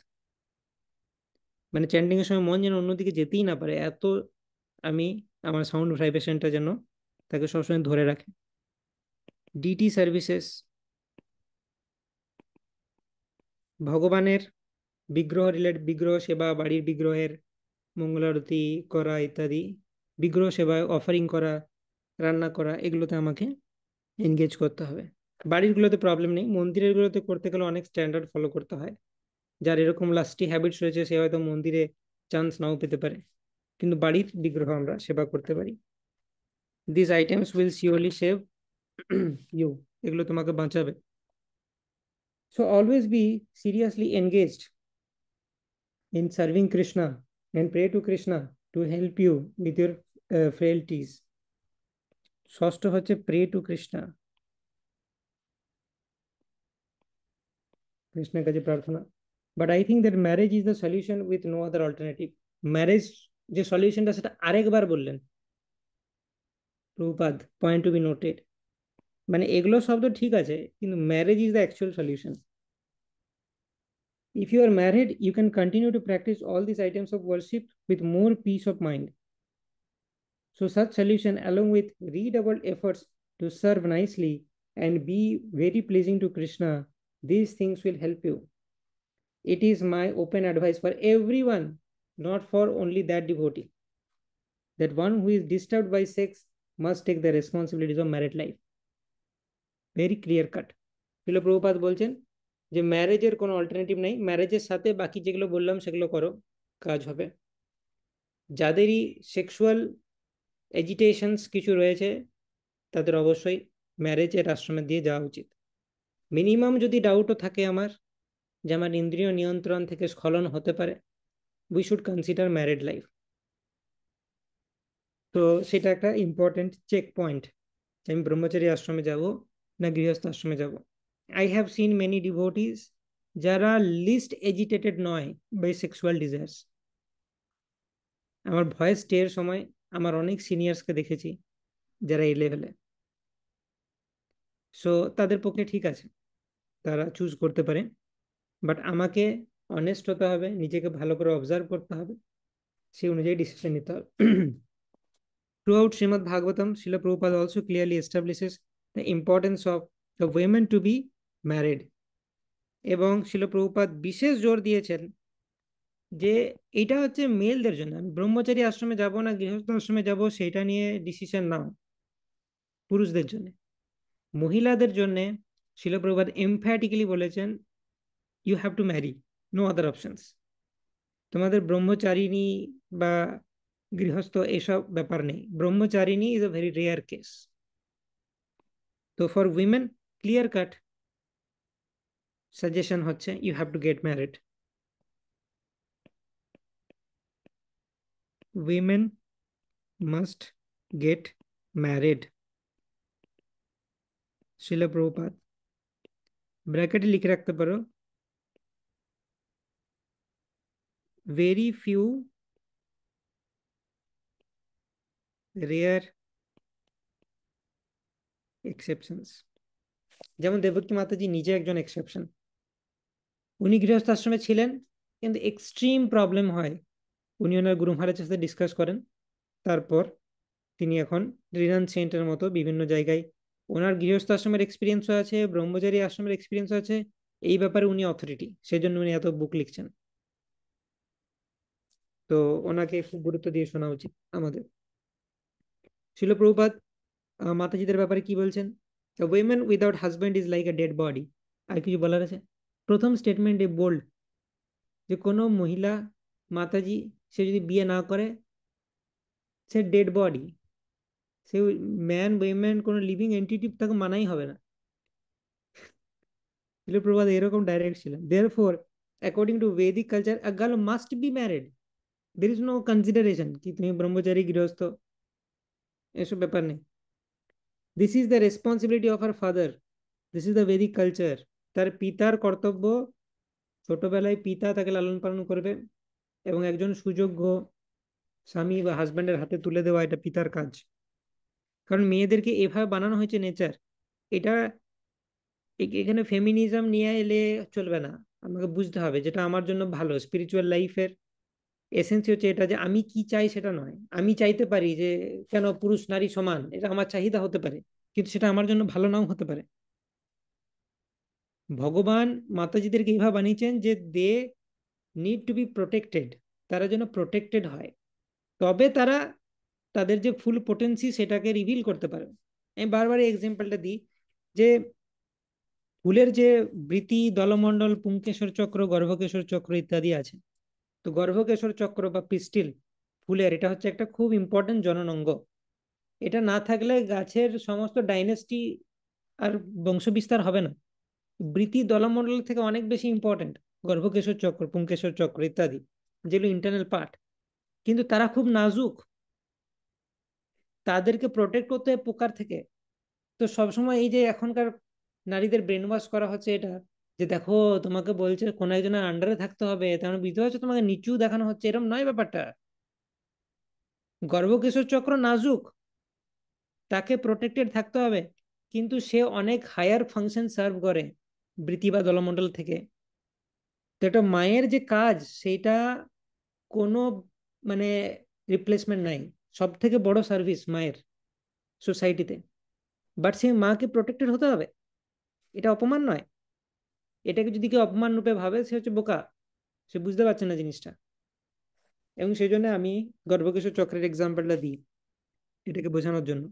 মানে চ্যান্টিং এর সময় মন যেন অন্যদিকে যেতেই না পারে, এত আমি আমার সাউন্ড ভাইব্রেশনটা যেন তাকে সবসময় ধরে রাখে। ডিটি সার্ভিসেস, ভগবানের বিগ্রহ রিলেটেড, বিগ্রহ সেবা, বাড়ির বিগ্রহের মঙ্গলারতি করা ইত্যাদি, বিগ্রহ সেবায় অফারিং করা, রান্না করা, এগুলোতে আমাকে এনগেজ করতে হবে। বাড়ির গুলোতে প্রবলেম নেই, মন্দিরের গুলোতে করতে গেলে অনেক স্ট্যান্ডার্ড ফলো করতে হয়। যার এরকম লাস্টি হ্যাবিটস রয়েছে সে হয়তো মন্দিরে চান্স নাও পেতে পারে, কিন্তু বাড়ির বিগ্রহ আমরা সেবা করতে পারি। This items will surely save you, এগুলো তোমাকে বাঁচাবে। So always be seriously engaged in serving Krishna and pray to Krishna to help you with your frailties. ষষ্ঠ হচ্ছে pray to Krishna, কৃষ্ণের কাছে প্রার্থনা। But I think that marriage is the solution with no other alternative. Marriage যে সলিউশনটা সেটা আরেকবার বললেন Prabhupada, point to be noted. মানে এগুলো শব্দ ঠিক আছে, কিন্তু marriage is the actual solution. If you are married, you can continue to practice all these items of worship with more peace of mind. So such solution, along with redoubled efforts to serve nicely and be very pleasing to Krishna, these things will help you. It is my open advice for everyone, not for only that devotee, that one who is disturbed by sex must take the responsibilities of married life. Very clear cut. শিল প্রভুপাদ বলছেন যে ম্যারেজের কোনো অল্টারনেটিভ নেই, ম্যারেজের সাথে বাকি যেগুলো বললাম সেগুলো করো, কাজ হবে। যাদেরই সেক্সুয়াল এজিটেশনস কিছু রয়েছে তাদের অবশ্যই ম্যারেজের আশ্রমে দিয়ে যাওয়া উচিত। মিনিমাম যদি ডাউটও থাকে আমার যে আমার ইন্দ্রিয় নিয়ন্ত্রণ থেকে স্খলন হতে পারে, we should consider married life. তো সেটা একটা ইম্পর্টেন্ট চেক পয়েন্ট, আমি ব্রহ্মচারী আশ্রমে যাব না গৃহস্থ আশ্রমে যাব। I have seen many devotees যারা লিস্ট এজিটেটেড নয় বাই সেক্সুয়াল ডিজায়ার্স। আমার ভয়েস স্টের সময় আমার অনেক সিনিয়র্সকে দেখেছি যারা এই লেভেলে। সো তাদের পক্ষে ঠিক আছে, তারা চুজ করতে পারে, বাট আমাকে অনেস্ট হতে হবে, নিজেকে ভালো করে অবজার্ভ করতে হবে, সেই অনুযায়ী ডিসিশন নিতে হবে। Throughout Srimad Bhagavatam, Srila Prabhupada also clearly establishes the importance of the women to be married. এবং শিলা প্রভুপাদ বিশেষ জোর দিয়েছেন যে এটা হচ্ছে মেলদের জন্য, আমি ব্রহ্মচারী আশ্রমে যাব না গৃহস্থ আশ্রমে যাব সেটা নিয়ে ডিসিশন নাও, পুরুষদের জন্য। মহিলাদের জন্য শিলা প্রভুপাদ এমফ্যাটিক্যালি বলেছেন you have to marry, no other options. তোমাদের ব্রহ্মচারিণী বা গৃহস্থ এসব ব্যাপার নেই, brahmacharini is a very rare case. তো for women clear cut suggestion হচ্ছে you have to get married. Women must get married. Srila Prabhupada, ব্র্যাকেটে লিখে রাখতে পারো ভেরি ফিউ রেয়ার এক্সেপশনস। যেমন দেবকী মাতাজি নিজে একজন এক্সেপশন, উনি গৃহস্থ আশ্রমে ছিলেন কিন্তু এক্সট্রিম প্রবলেম হয়, উনি ওনার গুরু মহারাজের সাথে ডিসকাস করেন, তারপর তিনি এখন রিনান সেন্টের মতো বিভিন্ন জায়গায়, ওনার গৃহস্থ আশ্রমের এক্সপিরিয়েন্সও আছে, ব্রহ্মচারী আশ্রমের এক্সপিরিয়েন্স আছে, এই ব্যাপারে উনি অথরিটি, সেজন্য উনি এত বুক লিখছেন। তো ওনাকে খুব গুরুত্ব দিয়ে শোনা উচিত আমাদের। শিল প্রভুপাদ মাতাজিদের ব্যাপারে কি বলছেন, women without husband is like a dead body. আর কিছু বলার আছে? প্রথম স্টেটমেন্টে বোল্ড, যে কোনো মহিলা মাতাজি সে যদি বিয়ে না করে সে ডেড বডি, সে ম্যান উইমেন কোনো লিভিং এন্টিটি তাকে মানাই হবে না। প্রভাত এরকম ডাইরেক্ট ছিলেন। Therefore according to Vedic culture a girl must be married, there is no consideration কি তুমি ব্রহ্মচারী গৃহস্থ, এসব ব্যাপার নেই। This is the responsibility of our father, this is the Vedic culture. তার পিতার কর্তব্য, ছোটবেলায় পিতা তাকে লালন পালন করবে এবং একজন সুযোগ্য স্বামী বা হাজব্যান্ডের হাতে তুলে দেওয়া, এটা পিতার কাজ। কারণ মেয়েদেরকে এভাবে বানানো হয়েছে নেচার, এটা এখানে ফেমিনিজম নিয়ে এলে চলবে না। আমাকে বুঝতে হবে যেটা আমার জন্য ভালো। স্পিরিচুয়াল লাইফের এসেন্সই হচ্ছে এটা, যে আমি কি চাই সেটা নয়। আমি চাইতে পারি যে কেন পুরুষ নারী সমান, এটা আমার চাহিদা হতে পারে, কিন্তু সেটা আমার জন্য ভালো নাও হতে পারে। ভগবান মাতাজিদেরকে এইভাবে বানিয়েছেন যে they need to be protected, তারা যেন প্রোটেক্টেড হয়, তবে তারা তাদের যে ফুল পোটেন্সি সেটাকে রিভিল করতে পারবে। আমি বারবার এই এক্সাম্পলটা দিই যে ফুলের যে বৃতি, দলমণ্ডল, পুংকেশর চক্র, গর্ভকেশর চক্র ইত্যাদি আছে। তো গর্ভকেশর চক্র বা পিস্টিল ফুলের, এটা হচ্ছে একটা খুব ইম্পর্টেন্ট জনন অঙ্গ। এটা না থাকলে গাছের সমস্ত ডাইনেস্টি আর বংশবিস্তার হবে না। বৃতি দলমণ্ডল থেকে অনেক বেশি ইম্পর্টেন্ট গর্ভকেশর চক্র, পুংকেশর চক্র ইত্যাদি, যেগুলো ইন্টারনাল পার্ট। কিন্তু তারা খুব নাজুক, তাদেরকে প্রোটেক্ট করতে হয় পোকার থেকে। তো সবসময় এই যে এখনকার নারীদের ব্রেন ওয়াশ করা হচ্ছে এটা, যে দেখো তোমাকে বলছে কোনো একজনের আন্ডারে থাকতে হবে, তার মানে বুঝতে পারছো তোমাকে নিচু দেখানো হচ্ছে, এরকম নয় ব্যাপারটা। গর্ভকেশর চক্র নাজুক, তাকে প্রোটেক্টেড থাকতে হবে, কিন্তু সে অনেক হায়ার ফাংশন সার্ভ করে বৃত্তি বা দলমণ্ডল থেকে। তো এটা মায়ের যে কাজ সেইটা কোনো মানে রিপ্লেসমেন্ট নাই। সব থেকে বড় সার্ভিস মায়ের সোসাইটিতে। বাট সেই মাকে প্রোটেক্টেড হতে হবে, এটা অপমান নয়। এটাকে যদি কেউ অপমান রূপে ভাবে সে হচ্ছে বোকা, সে বুঝতে পারছে না জিনিসটা। এবং সেই জন্য আমি গর্ভকেশ চক্রের এক্সাম্পলটা দিই এটাকে বোঝানোর জন্য।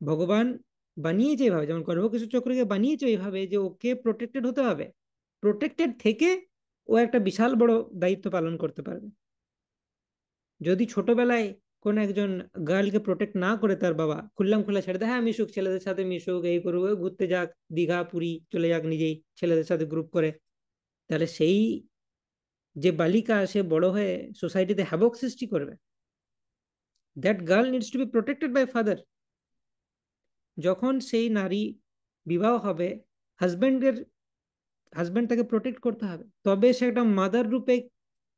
ভগবান বানিয়েছে এইভাবে, যেমন গর্ভকেশ চক্রকে বানিয়েছে এইভাবে যে ওকে প্রোটেক্টেড হতে হবে, প্রোটেক্টেড থেকে ও একটা বিশাল বড় দায়িত্ব পালন করতে পারবে। যদি ছোটবেলায় কোন একজন গার্লকে প্রোটেক্ট না করে তার বাবা খুললাম খোলা ছেড়ে দেয়, হ্যাঁ মিশুক, ছেলেদের সাথে মিশুক, এই করুক, ঘুরতে যাক, দীঘা পুরী চলে যাক নিজেই ছেলেদের সাথে গ্রুপ করে, তাহলে সেই যে বালিকা সে বড় হয়ে সোসাইটিতে হ্যাভক সৃষ্টি করবে। That girl needs to be protected by father. যখন সেই নারী বিবাহ হবে, হাজব্যান্ডের হাজব্যান্ড তাকে প্রোটেক্ট করতে হবে, তবে সে একটা মাদার রূপে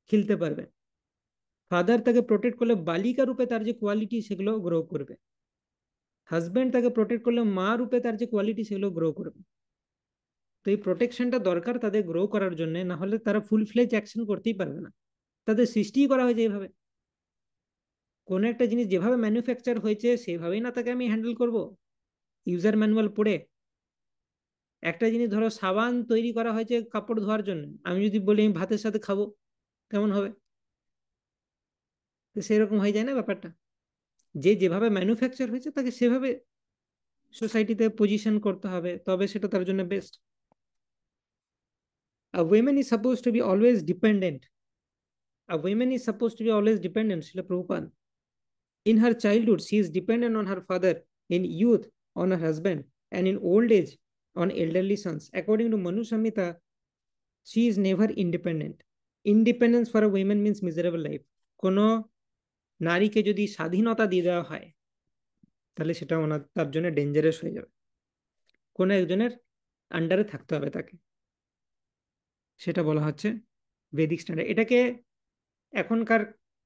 খেলতে পারবে। ফাদার তাকে প্রোটেক্ট করলে বালিকা রূপে তার যে কোয়ালিটি সেগুলো গ্রো করবে, হাজব্যান্ড তাকে প্রোটেক্ট করলে মা রূপে তার যে কোয়ালিটি সেগুলো গ্রো করবে। তো এই প্রোটেকশনটা দরকার তাদের গ্রো করার জন্য, না হলে তারা ফুল ফ্লেজ অ্যাকশন করতেই পারবে না। তাদের সৃষ্টিই করা হয়েছে এইভাবে। কোনো একটা জিনিস যেভাবে ম্যানুফ্যাকচার হয়েছে সেভাবেই না তাকে আমি হ্যান্ডেল করব ইউজার ম্যানুয়াল পড়ে। একটা জিনিস ধরো সাবান তৈরি করা হয়েছে কাপড় ধোয়ার জন্য, আমি যদি বলি আমি ভাতের সাথে খাবো, কেমন হবে? তো সেরকম হয়ে যায় না ব্যাপারটা। যে যেভাবে ম্যানুফ্যাকচার হয়েছে তাকে সেভাবে সোসাইটিতে পজিশন করতে হবে, তবে সেটা তার জন্য best. A woman is supposed to be always dependent. A woman is supposed to be always dependent, Srila Prabhupada. In her childhood, she is dependent on her father, in youth, on her husband, and in old age, on elderly sons. According to Manu Samhita, she is never independent. Independence for a woman means miserable life. কোনো নারীকে যদি স্বাধীনতা দিয়ে দেওয়া হয় তাহলে সেটা ওনার তার জন্য ডেঞ্জারাস হয়ে যাবে। কোনো একজনের আন্ডারে থাকতে হবে তাকে, সেটা বলা হচ্ছে বেদিক স্ট্যান্ডার্ড। এটাকে এখনকার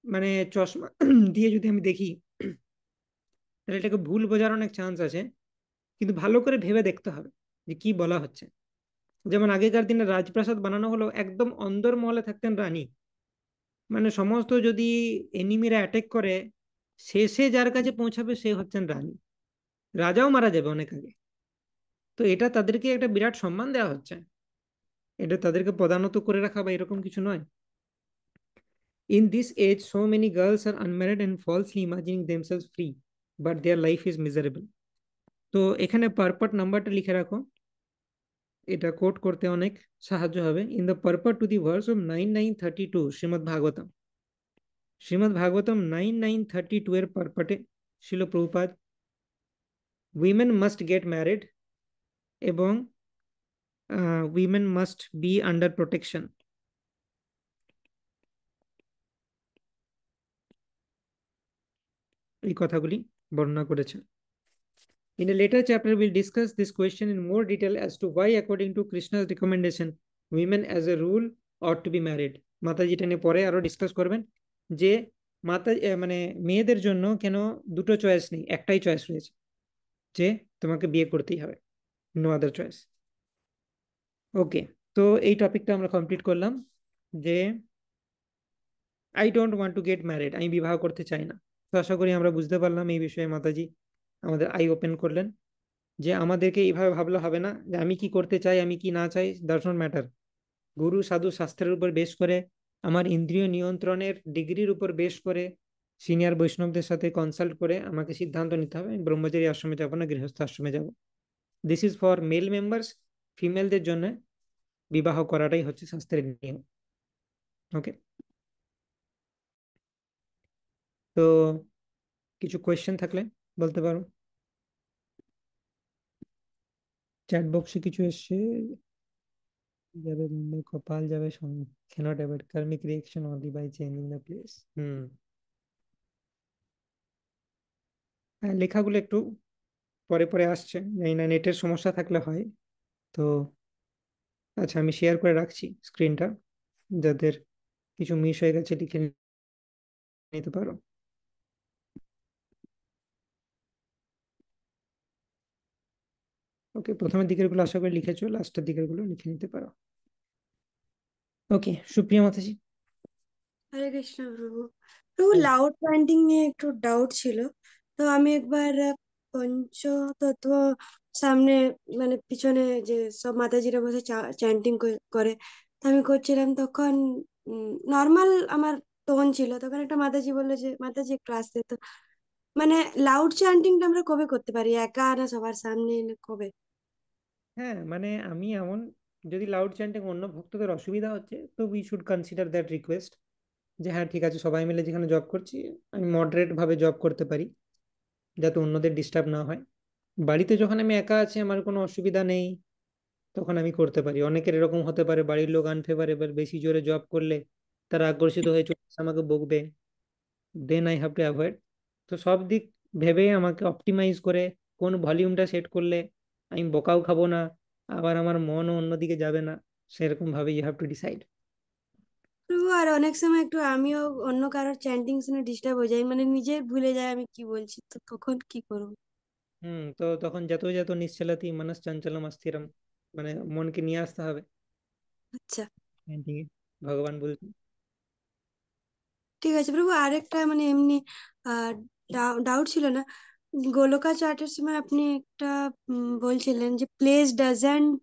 মানে চশমা দিয়ে যদি আমি দেখি তাহলে এটাকে ভুল বোঝার অনেক চান্স আছে, কিন্তু ভালো করে ভেবে দেখতে হবে যে কি বলা হচ্ছে। যেমন আগেকার দিনে রাজপ্রাসাদ বানানো হলো, একদম অন্দরমহলে থাকতেন রানী, মানে সমস্ত যদি এনিমিরা অ্যাটাক করে শেষে যার কাছে পৌঁছাবে সে হচ্ছেন রানী। রাজাও মারা যাবে অনেক আগে। তো এটা তাদেরকে একটা বিরাট সম্মান দেওয়া হচ্ছে, এটা তাদেরকে প্রধানত করে রাখা বা এরকম কিছু নয়। In this age so many girls are unmarried and falsely imagining themselves free, but their life is miserable. তো এখানে পারপট নাম্বারটা লিখে রাখো, এটা কোট করতে অনেক সাহায্য হবে। In the purport to the verse of 9932 Srimad Bhagavatam, Srimad Bhagavatam 9932 এর পারপটে Srila Prabhupada women must get married এবং women must be under protection, এই কথাগুলি বর্ণনা করেছে। In a later chapter, we'll discuss this question in more detail as to why, according to Krishna's recommendation, women as a rule ought to be married. মাতাজি এটা নিয়ে পরে আরো ডিসকাস করবেন যে মাতা মানে মেয়েদের জন্য কেন দুটো চয়েস নেই, একটাই চয়েস রয়েছে, যে তোমাকে বিয়ে করতেই হবে, নো আদার চয়েস। ওকে, তো এই টপিকটা আমরা কমপ্লিট করলাম যে I don't want to get married, আমি বিবাহ করতে চাই না। তো আশা করি আমরা বুঝতে পারলাম এই বিষয়ে মাতাজি আমাদের আই ওপেন করলেন যে আমাদেরকে এইভাবে ভাবলে হবে না যে আমি কি করতে চাই আমি কি না চাই ডাজ নট ম্যাটার। গুরু সাধু শাস্ত্রের উপর বেশ করে, আমার ইন্দ্রিয় নিয়ন্ত্রণের ডিগ্রির উপর বেশ করে, সিনিয়র বৈষ্ণবদের সাথে কনসাল্ট করে আমাকে সিদ্ধান্ত নিতে হবে আমি ব্রহ্মচারী আশ্রমে যাব না গৃহস্থ আশ্রমে যাব। This is for male members. ফিমেলদের জন্য বিবাহ করাটাই হচ্ছে শাস্ত্রের নিয়ম। ওকে, তো কিছু কোয়েশ্চেন থাকলে বলতে পারো। চ্যাট বক্সে কিছু এসছে, যাবে মুম্বাই কপাল যাবে সঙ্গে, cannot avoid karmic reaction only by changing the place। হ্যাঁ, লেখাগুলো একটু পরে পরে আসছে, জানি না নেটের সমস্যা থাকলে হয়। তো আচ্ছা, আমি শেয়ার করে রাখছি স্ক্রিনটা, যাদের কিছু মিস হয়ে গেছে লিখে নিতে পারো। ওকে, প্রথমের দিকের গুলো আশা করি লিখেছো, লাস্টের দিকের গুলো লিখে নিতে পারো। ওকে, সুপ্রিয়া মাতাজি। হরে কৃষ্ণ প্রভু। প্রভু, হ্যাঁ। লাউড চ্যান্টিং নিয়ে একটু ডাউট ছিল। তো আমি একবার পঞ্চতত্ত্ব সামনে, মানে পিছনে যে সব মাতাজিরা বসে চ্যান্টিং করে, তো আমি করছিলাম তখন নর্মাল আমার টোন ছিল। তখন একটা মাতাজি বললো যে মাতাজি একটু আসতে। তো মানে লাউড চ্যান্টিংটা আমরা কবে করতে পারি, একা না সবার সামনে, না কবে? হ্যাঁ, মানে আমি এমন, যদি লাউড চ্যান্টিং অন্য ভক্তদের অসুবিধা হচ্ছে তো we should consider that request, যে হ্যাঁ ঠিক আছে সবাই মিলে যেখানে জব করছি আমি মডারেট ভাবে জব করতে পারি যাতে অন্যদের ডিস্টার্ব না হয়। বাড়িতে যখন আমি একা আছি আমার কোনো অসুবিধা নেই, তখন আমি করতে পারি। অনেকের এরকম হতে পারে বাড়ির লোক আনফেভারেবল, বেশি জোরে জব করলে তারা আকর্ষিত হয়ে চলে এসে আমাকে বকবে, then I have to avoid. তো সব দিক ভেবে আমাকে অপটিমাইজ করে কোন ভলিউমটা সেট করলে আমি বকাও খাবো না, আবার আমার মনও অন্যদিকে যাবে না, সেরকম ভাবে ইউ হ্যাভ টু ডিসাইড। প্রভু, আর অনেক সময় একটু আমিও অন্য কারোর চ্যান্টিং শুনে ডিস্টার্ব হয়ে যাই, মানে নিজে ভুলে যাই আমি কি বলছি, তো তখন কি করবো? তো তখন যত যত নিশ্চলতি মনস চঞ্চলম অস্থিরম, মানে মনকে নিয়ে আসতে হবে আচ্ছা, painting এ। ভগবান বলছেন। ঠিক আছে প্রভু। আরেকটা মানে এমনি ডাউট ছিল না, গোলকা চার্টের সময় আপনি একটা বলছিলেন যে place doesn't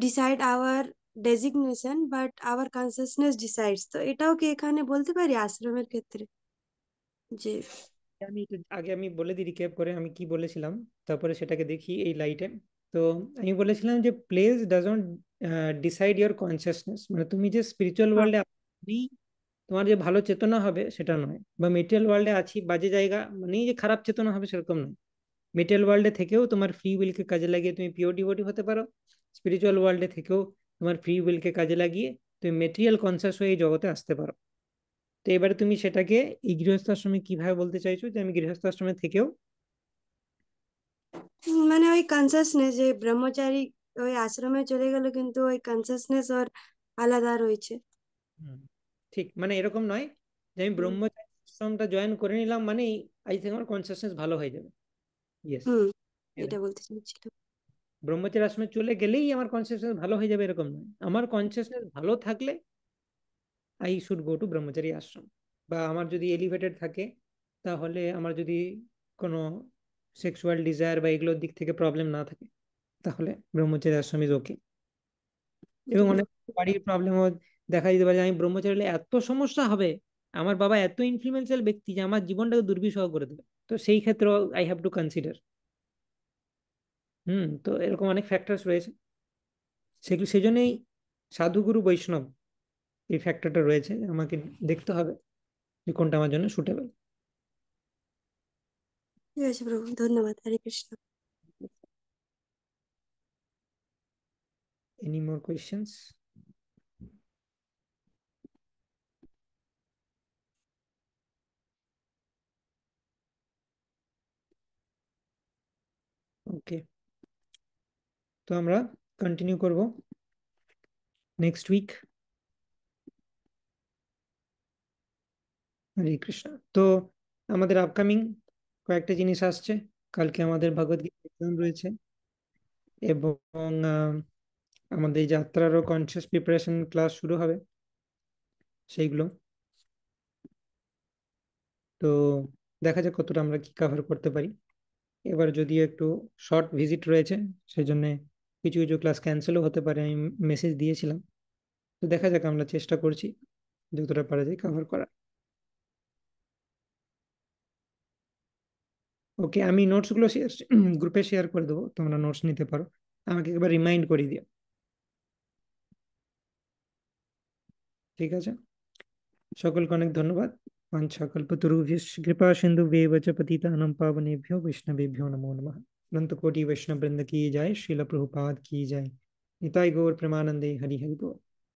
decide our designation but our consciousness decides, তো এটাও কি এখানে বলতে পারি আশ্রমের ক্ষেত্রে যে? আগে আমি বলে দিই রিক্যাপ করে আমি কি বলেছিলাম, তারপরে সেটাকে দেখি এই লাইটে। তো আমি বলেছিলাম যে place doesn't decide your consciousness, মানে তুমি যে স্পিরিচুয়াল হ্যাঁ। ওয়ার্ল্ডে তোমার যে ভালো চেতনা হবে সেটা নয়, বা মেটেরিয়াল ওয়ার্ল্ডে আছি বাজে জায়গা মানেই যে খারাপ চেতনা হবে সেরকম নয়। মেটেরিয়াল ওয়ার্ল্ডে থেকেও তোমার ফ্রি উইলকে কাজে লাগিয়ে তুমি পিওর ডিভোটি হতে পারো, স্পিরিচুয়াল ওয়ার্ল্ডে থেকেও তোমার ফ্রি উইলকে কাজে লাগিয়ে তুমি মেটেরিয়াল কনসিয়াস হয়ে এই জগতে আসতে পারো। তো এবারে তুমি সেটাকে এই গৃহস্থ আশ্রমে কিভাবে বলতে চাইছো যে আমি গৃহস্থ আশ্রমে থেকেও। মানে ওই কনসিয়াসনেস যে ব্রহ্মচারী ওই আশ্রমে চলে গেল, কিন্তু ওই কনসিয়াসনেস ওর আলাদা রয়েছে। হুম, ঠিক, মানে এরকম নয় যে আমি হুম। ব্রহ্মচারী আশ্রমটা জয়েন করে নিলাম মানে আই থিঙ্ক আমার কনসিয়াসনেস ভালো হয়ে যাবে। ইয়েস, হুম, এটা বলতে চাইছিলাম। ব্রহ্মচারী আশ্রমে চলে গেলেই আমার কনসিয়াসনেস ভালো হয়ে যাবে এরকম নয়। আমার কনসিয়াসনেস ভালো থাকলে আই শুড গো টু ব্রহ্মচারী আশ্রম। বা আমার যদি এলিভেটেড থাকে, তাহলে আমার যদি কোনো সেক্সুয়াল ডিজায়ার বা এগুলোর দিক থেকে প্রবলেম না থাকে, তাহলে ব্রহ্মচারী আশ্রম ইজ ওকে। এবং অনেক বাড়ির প্রবলেমও দেখা যেতে পারে যে আমি ব্রহ্মচারী হলে এত সমস্যা হবে, আমার বাবা এত ইনফ্লুয়েন্সিয়াল ব্যক্তি যে আমার জীবনটাকে দুর্বিষহ করে দেবে। তো সেই ক্ষেত্রে আই হ্যাভ টু কনসিডার। তো এরকম অনেক ফ্যাক্টরস রয়েছে, সেগুলো সেই জন্যই সাধুগুরু বৈষ্ণব এই ফ্যাক্টরটা রয়েছে, আমাকে দেখতে হবে যে কোনটা আমার জন্য সুটেবল। ঠিক আছে প্রভু, ধন্যবাদ। Hare Krishna. Any more questions? Okay, তো আমরা কন্টিনিউ করব নেক্সট উইক। হরে কৃষ্ণ। তো আমাদের আপকামিং কয়েকটা জিনিস আসছে। কালকে আমাদের ভগবদ গীতা এক্সাম রয়েছে, এবং আমাদের এই যাত্রারও কনসিয়াস প্রিপারেশন ক্লাস শুরু হবে সেইগুলো। তো দেখা যাক কতটা আমরা কি কভার করতে পারি। এবার যদিও একটু শর্ট ভিজিট রয়েছে, সেই জন্য কিছু কিছু ক্লাস ক্যান্সেলও হতে পারে, আমি মেসেজ দিয়েছিলাম। তো দেখা যাক, আমরা চেষ্টা করছি যতটা পারা যায় কভার করা। ওকে, আমি নোটসগুলো গ্রুপে শেয়ার করে দেবো, তোমরা নোটস নিতে পারো। আমাকে একবার রিমাইন্ড করে দিও। ঠিক আছে, সকলকে অনেক ধন্যবাদ। वाञ्छाकल्पतरुभ्यश्च कृपा सिन्धुभ्येव च पतितानां पावनेभ्यो वैष्णवेभ्यो नमो नमः। अनंत कोटि वैष्णव वृंद की जय, श्रील प्रभुपाद की जय। निताई गौर प्रेमानंदे हरि हरि बोल।